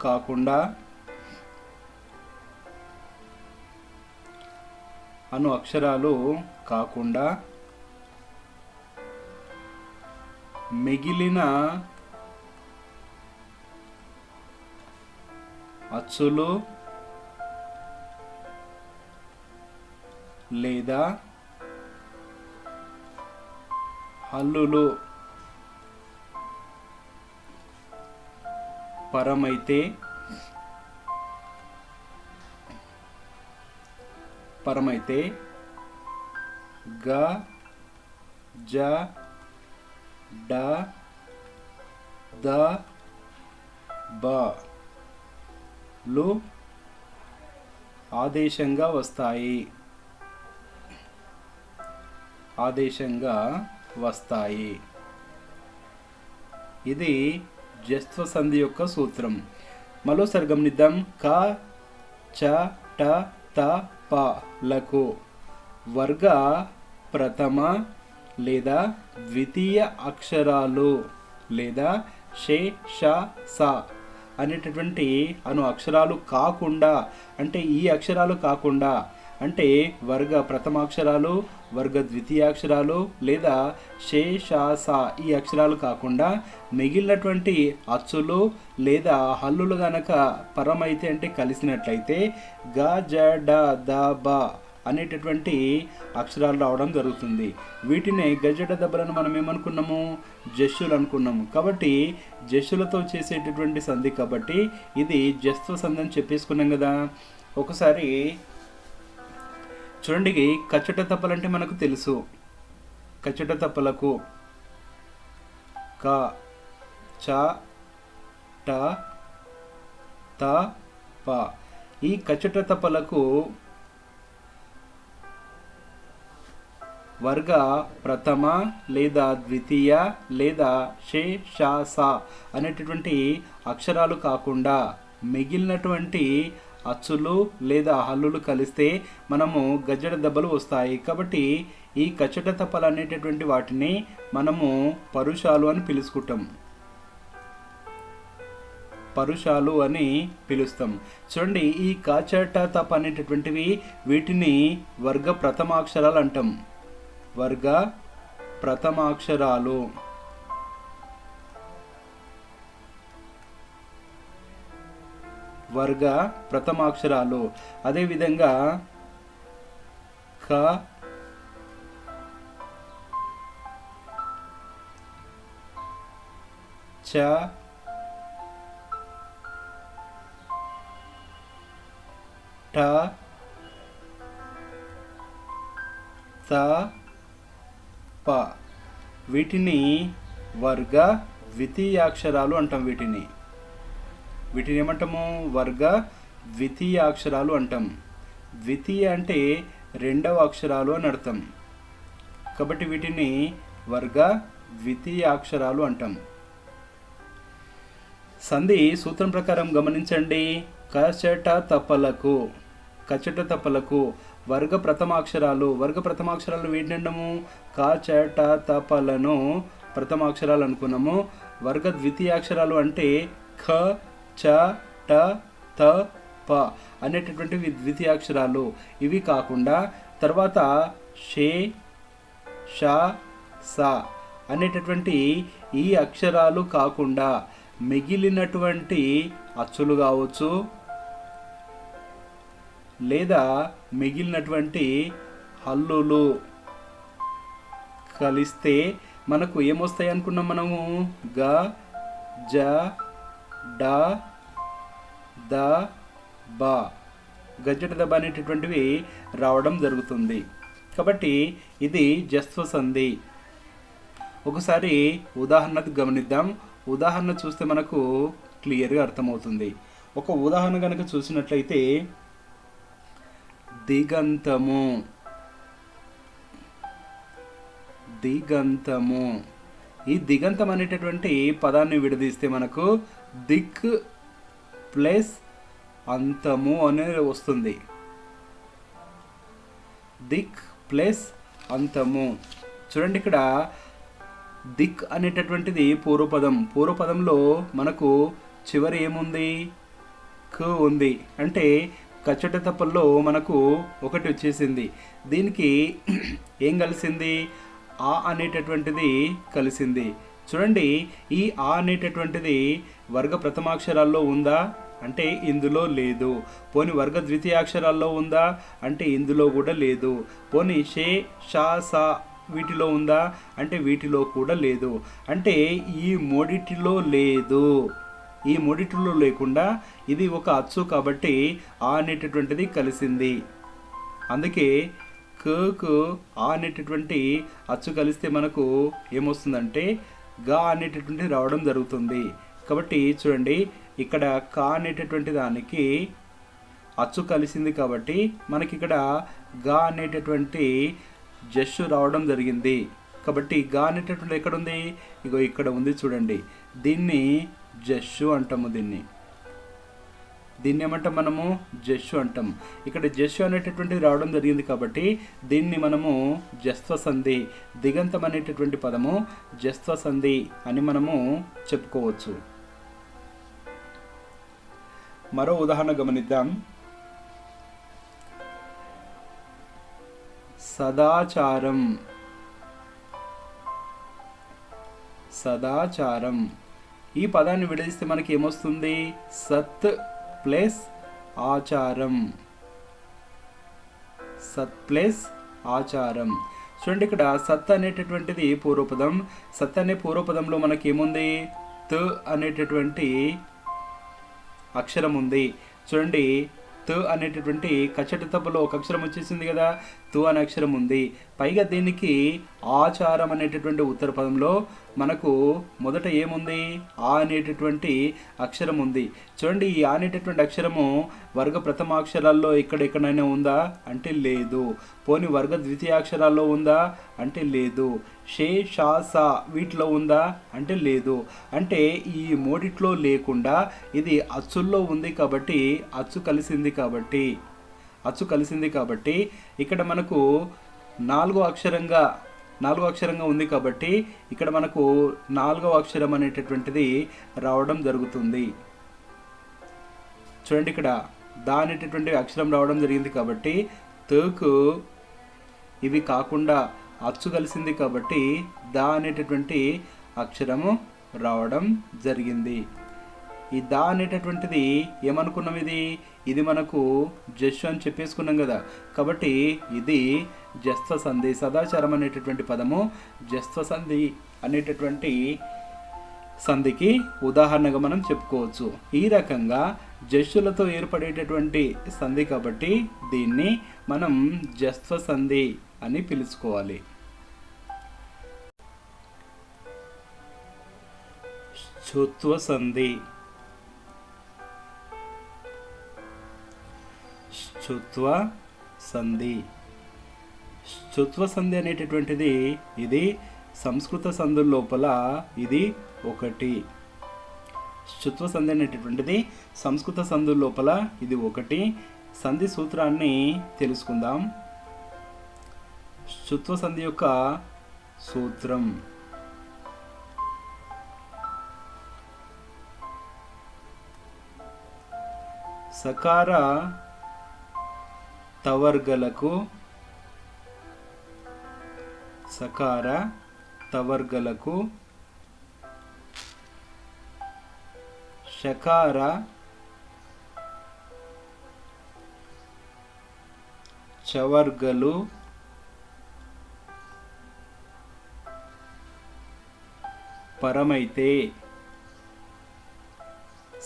కాకుండా మిగిలిన అచ్చులు లేదా హల్లులు పరమైతే గ జ డ ద బ లు ఆదేశంగా వస్తాయి. ఆదేశంగా వస్తాయి. ఇది జస్త్వ సంధి యొక్క సూత్రం. మరోసారి గమనిద్దాం. క చ ట త ప లకు వర్గ ప్రథమ లేదా ద్వితీయ అక్షరాలు లేదా షే ష స అనేటటువంటి అక్షరాలు కాకుండా, అంటే ఈ అక్షరాలు కాకుండా, అంటే వర్గ ప్రథమాక్షరాలు, వర్గ ద్వితీయాక్షరాలు లేదా షే షా సా ఈ అక్షరాలు కాకుండా మిగిలినటువంటి అచ్చులు లేదా హల్లులు గనక పరమైతే అంటే కలిసినట్లయితే గ జ డ ద బ అనేటటువంటి అక్షరాలు రావడం జరుగుతుంది. వీటినే గజడ దెబ్బలను మనం ఏమనుకున్నాము? జస్సులు అనుకున్నాము. కాబట్టి జస్సులతో చేసేటటువంటి సంధి కాబట్టి ఇది జస్త్వ సంధి అని చెప్పేసుకున్నాం కదా. ఒకసారి చూడండి, కచ్చట తప్పలంటే మనకు తెలుసు. కచ్చట తప్పలకు క చ ట త ప. ఈ కచ్చట తప్పలకు వర్గ ప్రథమ లేదా ద్వితీయ లేదా షే షా సా అనేటటువంటి అక్షరాలు కాకుండా మిగిలినటువంటి అచ్చులు లేదా హల్లులు కలిస్తే మనము గజ్జడ దెబ్బలు వస్తాయి. కాబట్టి ఈ కచ్చట తప్పలు అనేటటువంటి వాటిని మనము పరుషాలు అని పిలుచుకుంటాం. పరుషాలు అని పిలుస్తాం. చూడండి, ఈ కచ్చట తప్ప అనేటటువంటివి వీటిని వర్గ ప్రథమాక్షరాలు అంటాం. వర్గ ప్రథమాక్షరాలు. వర్గ ప్రథమాక్షరాలు. అదేవిధంగా క చ ట త ప వీటిని వర్గ ద్వితీయాక్షరాలు అంటాం. వీటిని ఏమంటాము? వర్గ ద్వితీయాక్షరాలు అంటాం. ద్వితీయ అంటే రెండవ అక్షరాలు అని అర్థం. కాబట్టి వీటిని వర్గ ద్వితీయాక్షరాలు అంటాం. సంధి సూత్రం ప్రకారం గమనించండి. కచట తప్పలకు వర్గ ప్రథమాక్షరాలు. వర్గ ప్రథమాక్షరాలు వీటినండము కచట తపలను ప్రథమాక్షరాలు అనుకున్నాము. వర్గ ద్వితీయాక్షరాలు అంటే ఖ చ ట త ప అనేటటువంటివి ద్వితీయాక్షరాలు. ఇవి కాకుండా తర్వాత షే ష స అనేటటువంటి ఈ అక్షరాలు కాకుండా మిగిలినటువంటి అచ్చులు కావచ్చు లేదా మిగిలినటువంటి హల్లులు కలిస్తే మనకు ఏమొస్తాయి అనుకున్నాం మనము? గ జ డ ద బ. గజ్జట దెబ్బ అనేటటువంటివి రావడం జరుగుతుంది. కాబట్టి ఇది జస్త్వ సంధి. ఒకసారి ఉదాహరణకు గమనిద్దాం. ఉదాహరణ చూస్తే మనకు క్లియర్గా అర్థమవుతుంది. ఒక ఉదాహరణ కనుక చూసినట్లయితే దిగంతము. ఈ దిగంతం అనేటటువంటి పదాన్ని విడదీస్తే మనకు దిక్ ప్లస్ అంతము అనేది వస్తుంది. దిక్ ప్లస్ అంతము. చూడండి, ఇక్కడ దిక్ అనేటటువంటిది పూర్వపదం. పూర్వపదంలో మనకు చివరి ఏముంది? కు ఉంది. అంటే కచ్చట తప్పల్లో మనకు ఒకటి వచ్చేసింది. దీనికి ఏం కలిసింది? ఆ అనేటటువంటిది కలిసింది. చూడండి, ఈ ఆ అనేటటువంటిది వర్గ ప్రథమాక్షరాల్లో ఉందా అంటే ఇందులో లేదు. పోనీ వర్గ ద్వితీయాక్షరాల్లో ఉందా అంటే ఇందులో కూడా లేదు. పోనీ షే షా సా వీటిలో ఉందా అంటే వీటిలో కూడా లేదు. అంటే ఈ మూడిటిలో లేదు. ఈ మూడిటిలో లేకుండా ఇది ఒక అచ్చు కాబట్టి ఆ అనేటటువంటిది కలిసింది. అందుకే కు ఆ అనేటటువంటి అచ్చు కలిస్తే మనకు ఏమొస్తుందంటే గా అనేటటువంటి రావడం జరుగుతుంది. కాబట్టి చూడండి, ఇక్కడ కా అనేటటువంటి దానికి అచ్చు కలిసింది కాబట్టి మనకి ఇక్కడ గా అనేటటువంటి జస్సు రావడం జరిగింది. కాబట్టి గా అనేటటువంటి ఎక్కడ ఉంది? ఇగో ఇక్కడ ఉంది చూడండి. దీన్ని జస్సు అంటాము. దీన్ని ఏమంటాం మనము? జస్సు అంటాం. ఇక్కడ జస్సు అనేటటువంటిది రావడం జరిగింది కాబట్టి దీన్ని మనము జస్త్వ సంధి, దిగంతం అనేటటువంటి పదము జస్త్వ సంధి అని మనము చెప్పుకోవచ్చు. మరో ఉదాహరణ గమనిద్దాం. సదాచారం. సదాచారం ఈ పదాన్ని విడదీస్తే మనకి ఏమొస్తుంది? సత్ ప్లస్ ఆచారం. సత్ ప్లస్ ఆచారం. చూడండి, ఇక్కడ సత్ అనేటటువంటిది పూర్వపదం. సత్ అనే పూర్వపదంలో మనకి ఏముంది? త్ అనేటటువంటి అక్షరం ఉంది. చూడండి, త్ అనేటటువంటి కచ్చటి తప్పులో ఒక అక్షరం వచ్చేసింది కదా, తు అనే అక్షరం ఉంది. పైగా దీనికి ఆచారం అనేటటువంటి ఉత్తర పదంలో మనకు మొదట ఏముంది? ఆ అనేటటువంటి అక్షరం ఉంది. చూడండి, ఈ ఆ అనేటటువంటి అక్షరము వర్గ ప్రథమాక్షరాల్లో ఎక్కడెక్కడైనా ఉందా అంటే లేదు. పోని వర్గ ద్వితీయాక్షరాల్లో ఉందా అంటే లేదు. షే, షా, సా వీటిలో ఉందా అంటే లేదు. అంటే ఈ మూడిట్లో లేకుండా ఇది అచ్చుల్లో ఉంది కాబట్టి అచ్చు కలిసింది కాబట్టి ఇక్కడ మనకు నాలుగో అక్షరంగా ఉంది కాబట్టి ఇక్కడ మనకు నాలుగవ అక్షరం అనేటటువంటిది రావడం జరుగుతుంది. చూడండి, ఇక్కడ దా అనేటటువంటి అక్షరం రావడం జరిగింది కాబట్టి తకు ఇవి కాకుండా అచ్చు కలిసింది కాబట్టి దా అనేటటువంటి అక్షరము రావడం జరిగింది. ఈ దా అనేటటువంటిది ఏమనుకున్నాం? ఇది మనకు జస్సు అని చెప్పేసుకున్నాం కదా, కాబట్టి ఇది జస్త్వ సంధి. సదాచారం అనేటటువంటి పదము జస్త్వ సంధి అనేటటువంటి సంధికి ఉదాహరణగా మనం చెప్పుకోవచ్చు. ఈ రకంగా జస్సులతో ఏర్పడేటటువంటి సంధి కాబట్టి దీన్ని మనం జస్త్వ సంధి అని పిలుచుకోవాలి. శ్చుత్వ సంధి. శ్చుత్వ సంధి. శ్చుత్వ సంధి అనేటటువంటిది ఇది సంస్కృత సంధుల లోపల ఇది ఒకటి. శ్చుత్వ సంధి అనేటటువంటిది సంస్కృత సంధుల లోపల ఇది ఒకటి. సంధి సూత్రాన్ని తెలుసుకుందాం. శ్చుత్వ సంధి యొక్క సూత్రం సకార తవర్గలకు షకార చవర్గలు పరమైతే.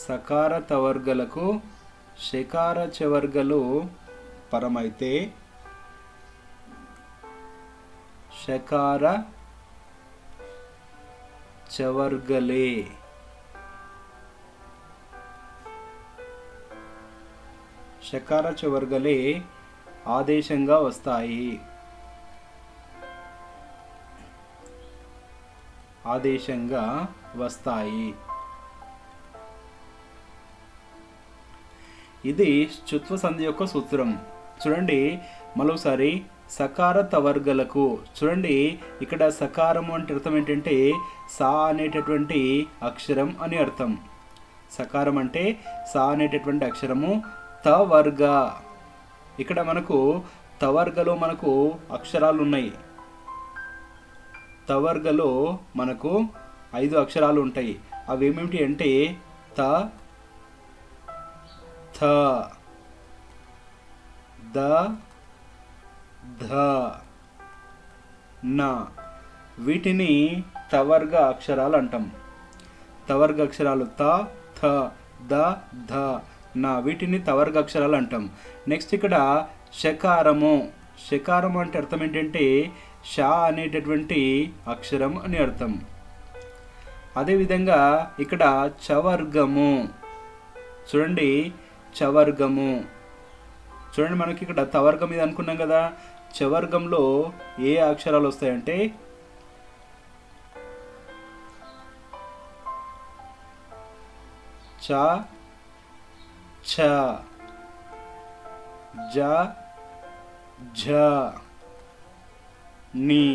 సకార తవర్గలకు షకార చవర్గలు పరమైతే షకార చవర్గలే షకార చవర్గలే ఆదేశంగా వస్తాయి. ఇది శ్చుత్వ సంధి యొక్క సూత్రం. చూడండి మరోసారి. సకార తవర్గలకు. చూడండి, ఇక్కడ సకారము అంటే అర్థం ఏంటంటే సా అనేటటువంటి అక్షరం అని అర్థం. సకారం అంటే సా అనేటటువంటి అక్షరము. తవర్గ, ఇక్కడ మనకు తవర్గలో మనకు అక్షరాలు ఉన్నాయి. తవర్గలో మనకు 5 అక్షరాలు ఉంటాయి. అవి ఏమిటి అంటే త, థ, ద, ధ, న. వీటిని తవర్గ అక్షరాలు అంటాం. తవర్గ అక్షరాలు త, థ, ద, ధ, న. వీటిని తవర్గ అక్షరాలు అంటాం. నెక్స్ట్ ఇక్కడ షకారము. షకారము అంటే అర్థం ఏంటంటే షా అనేటటువంటి అక్షరం అని అర్థం. అదేవిధంగా ఇక్కడ చవర్గము. చూడండి చవర్గము. చూడండి మనకి ఇక్కడ తవర్గం ఇది అనుకున్నాం కదా, చవర్గంలో ఏ అక్షరాలు వస్తాయంటే చ, ఛ, జ, ఝ, ని.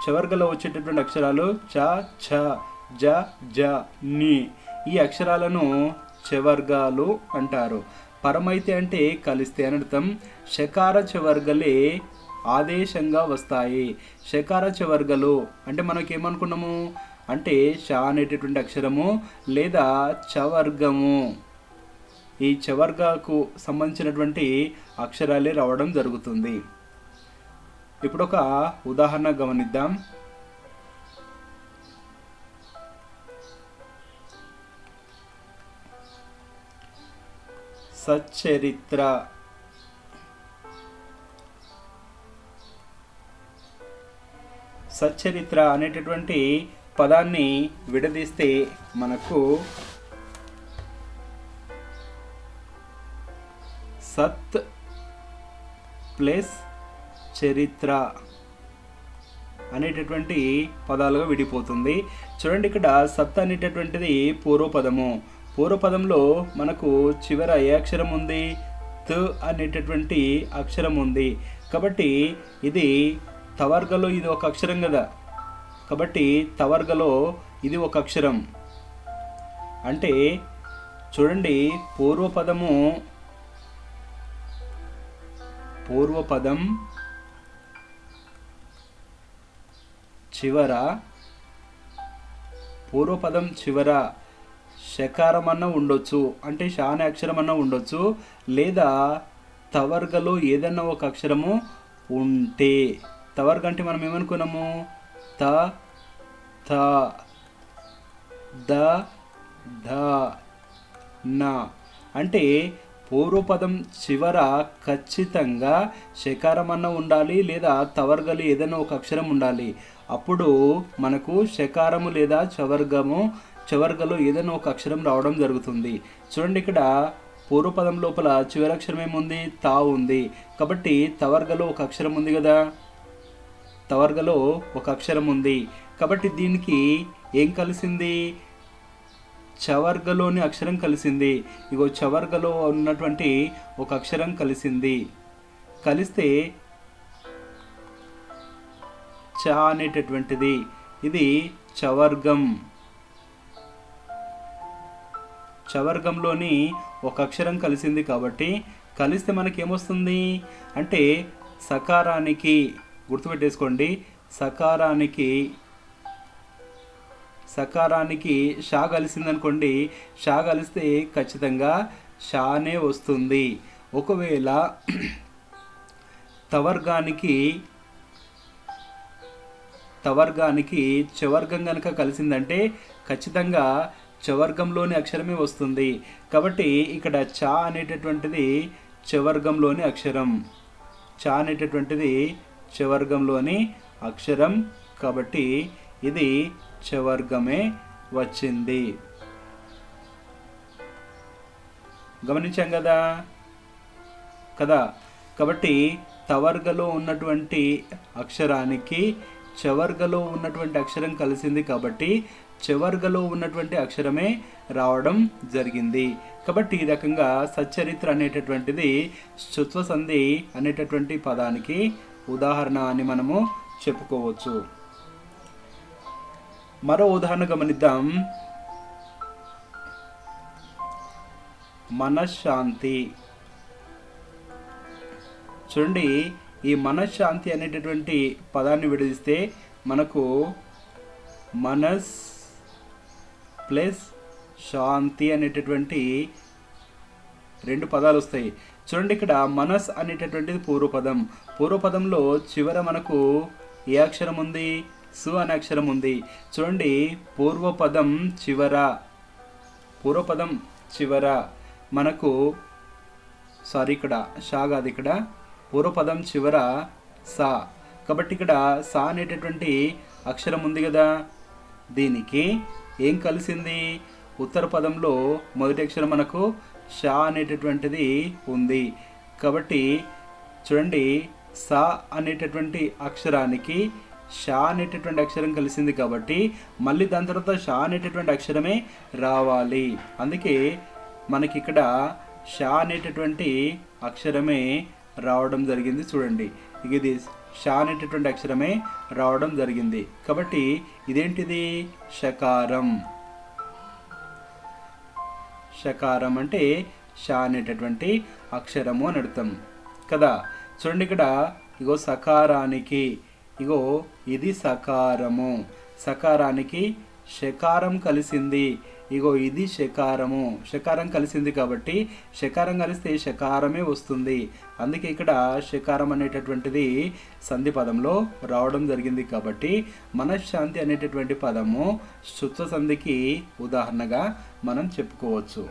చవర్గలో వచ్చేటటువంటి అక్షరాలు చ, ఛ, జ, జ, ని. ఈ అక్షరాలను చవర్గాలు అంటారు. పరమైతే అంటే కలిస్తే అని అర్థం. షకార చవర్గలే ఆదేశంగా వస్తాయి. షకార చవర్గలు అంటే మనకేమనుకున్నాము అంటే ష అనేటటువంటి అక్షరము లేదా చవర్గము, ఈ చవర్గకు సంబంధించినటువంటి అక్షరాలే రావడం జరుగుతుంది. ఇప్పుడు ఒక ఉదాహరణ గమనిద్దాం. సచ్చరిత్ర. సచ్చరిత్ర అనేటటువంటి పదాన్ని విడదీస్తే మనకు సత్ ప్లస్ చరిత్ర అనేటటువంటి పదాలుగా విడిపోతుంది. చూడండి ఇక్కడ సత్ అనేటటువంటిది పూర్వపదము. పూర్వపదంలో మనకు చివర ఏ అక్షరం ఉంది? త్ అనేటటువంటి అక్షరం ఉంది. కాబట్టి ఇది తవర్గలో ఇది ఒక అక్షరం కదా, కాబట్టి తవర్గలో ఇది ఒక అక్షరం. అంటే చూడండి పూర్వపదం చివర షకారం అన్న ఉండొచ్చు, అంటే షా అనే అక్షరం అన్న ఉండొచ్చు, లేదా తవర్గలో ఏదన్నా ఒక అక్షరము ఉంటే. తవర్గ అంటే మనం ఏమనుకున్నాము? త, థ, ద, ధ, న. అంటే పూర్వపదం చివర ఖచ్చితంగా షకారం అన్న ఉండాలి, లేదా తవర్గలు ఏదైనా ఒక అక్షరం ఉండాలి. అప్పుడు మనకు షకారము లేదా చవర్గలో ఏదైనా ఒక అక్షరం రావడం జరుగుతుంది. చూడండి ఇక్కడ పూర్వపదం లోపల చివరి అక్షరం ఏముంది? తా ఉంది. కాబట్టి తవర్గలో ఒక అక్షరం ఉంది కదా, తవర్గలో ఒక అక్షరం ఉంది. కాబట్టి దీనికి ఏం కలిసింది? చవర్గలోని అక్షరం కలిసింది. ఇగో చవర్గలో ఉన్నటువంటి ఒక అక్షరం కలిసింది. కలిస్తే చ అనేటటువంటిది ఇది చవర్గం. చవర్గంలోని ఒక అక్షరం కలిసింది కాబట్టి కలిస్తే మనకి ఏమొస్తుంది అంటే సకారానికి, గుర్తుపెట్టేసుకోండి, సకారానికి షా కలిసిందనుకోండి, షా కలిస్తే ఖచ్చితంగా షానే వస్తుంది. ఒకవేళ తవర్గానికి చవర్గం కనుక కలిసిందంటే ఖచ్చితంగా చవర్గంలోని అక్షరమే వస్తుంది. కాబట్టి ఇక్కడ చ అనేటటువంటిది చవర్గంలోని అక్షరం. చ అనేటటువంటిది చవర్గంలోని అక్షరం కాబట్టి ఇది చవర్గమే వచ్చింది. గమనించాం కదా. కాబట్టి తవర్గలో ఉన్నటువంటి అక్షరానికి చవర్గలో ఉన్నటువంటి అక్షరం కలిసింది కాబట్టి చవర్గలో ఉన్నటువంటి అక్షరమే రావడం జరిగింది. కాబట్టి ఈ రకంగా సచ్చరిత్ర అనేటటువంటిది శుత్వ సంధి అనేటటువంటి పదానికి ఉదాహరణ అని మనము చెప్పుకోవచ్చు. మరో ఉదాహరణ గమనిద్దాం. మనశ్శాంతి. చూడండి, ఈ మనశ్శాంతి అనేటటువంటి పదాన్ని విడదీస్తే మనకు మనస్ ప్లస్ శాంతి అనేటటువంటి రెండు పదాలు వస్తాయి. చూడండి, ఇక్కడ మనస్ అనేటటువంటిది పూర్వపదం. పూర్వపదంలో చివర మనకు ఏ అక్షరం ఉంది? సు అనే అక్షరం ఉంది. చూడండి, పూర్వపదం చివర మనకు ఇక్కడ షా కాదు, ఇక్కడ పూర్వపదం చివర సా. కాబట్టి ఇక్కడ సా అనేటటువంటి అక్షరం ఉంది కదా, దీనికి ఏం కలిసింది? ఉత్తర పదంలో మొదటి అక్షరం మనకు షా అనేటటువంటిది ఉంది. కాబట్టి చూడండి, సా అనేటటువంటి అక్షరానికి షా అనేటటువంటి అక్షరం కలిసింది కాబట్టి మళ్ళీ దాని తర్వాత షా అనేటటువంటి అక్షరమే రావాలి. అందుకే మనకి ఇక్కడ షా అనేటటువంటి అక్షరమే రావడం జరిగింది. చూడండి, ఇది షా అనేటటువంటి అక్షరమే రావడం జరిగింది. కాబట్టి ఇదేంటిది? షకారం. షకారం అంటే షా అనేటటువంటి అక్షరము అని అర్థం కదా. చూడండి, ఇక్కడ ఇగో సకారానికి, ఇగో ఇది సకారము, సకారానికి షకారం కలిసింది. ఇగో ఇది షకారము, షకారం కలిసింది కాబట్టి షకారం కలిస్తే షకారమే వస్తుంది. అందుకే ఇక్కడ షకారం అనేటటువంటిది సంధి పదంలో రావడం జరిగింది. కాబట్టి మనశ్శాంతి అనేటటువంటి పదము శుత్వ సంధికి ఉదాహరణగా మనం చెప్పుకోవచ్చు.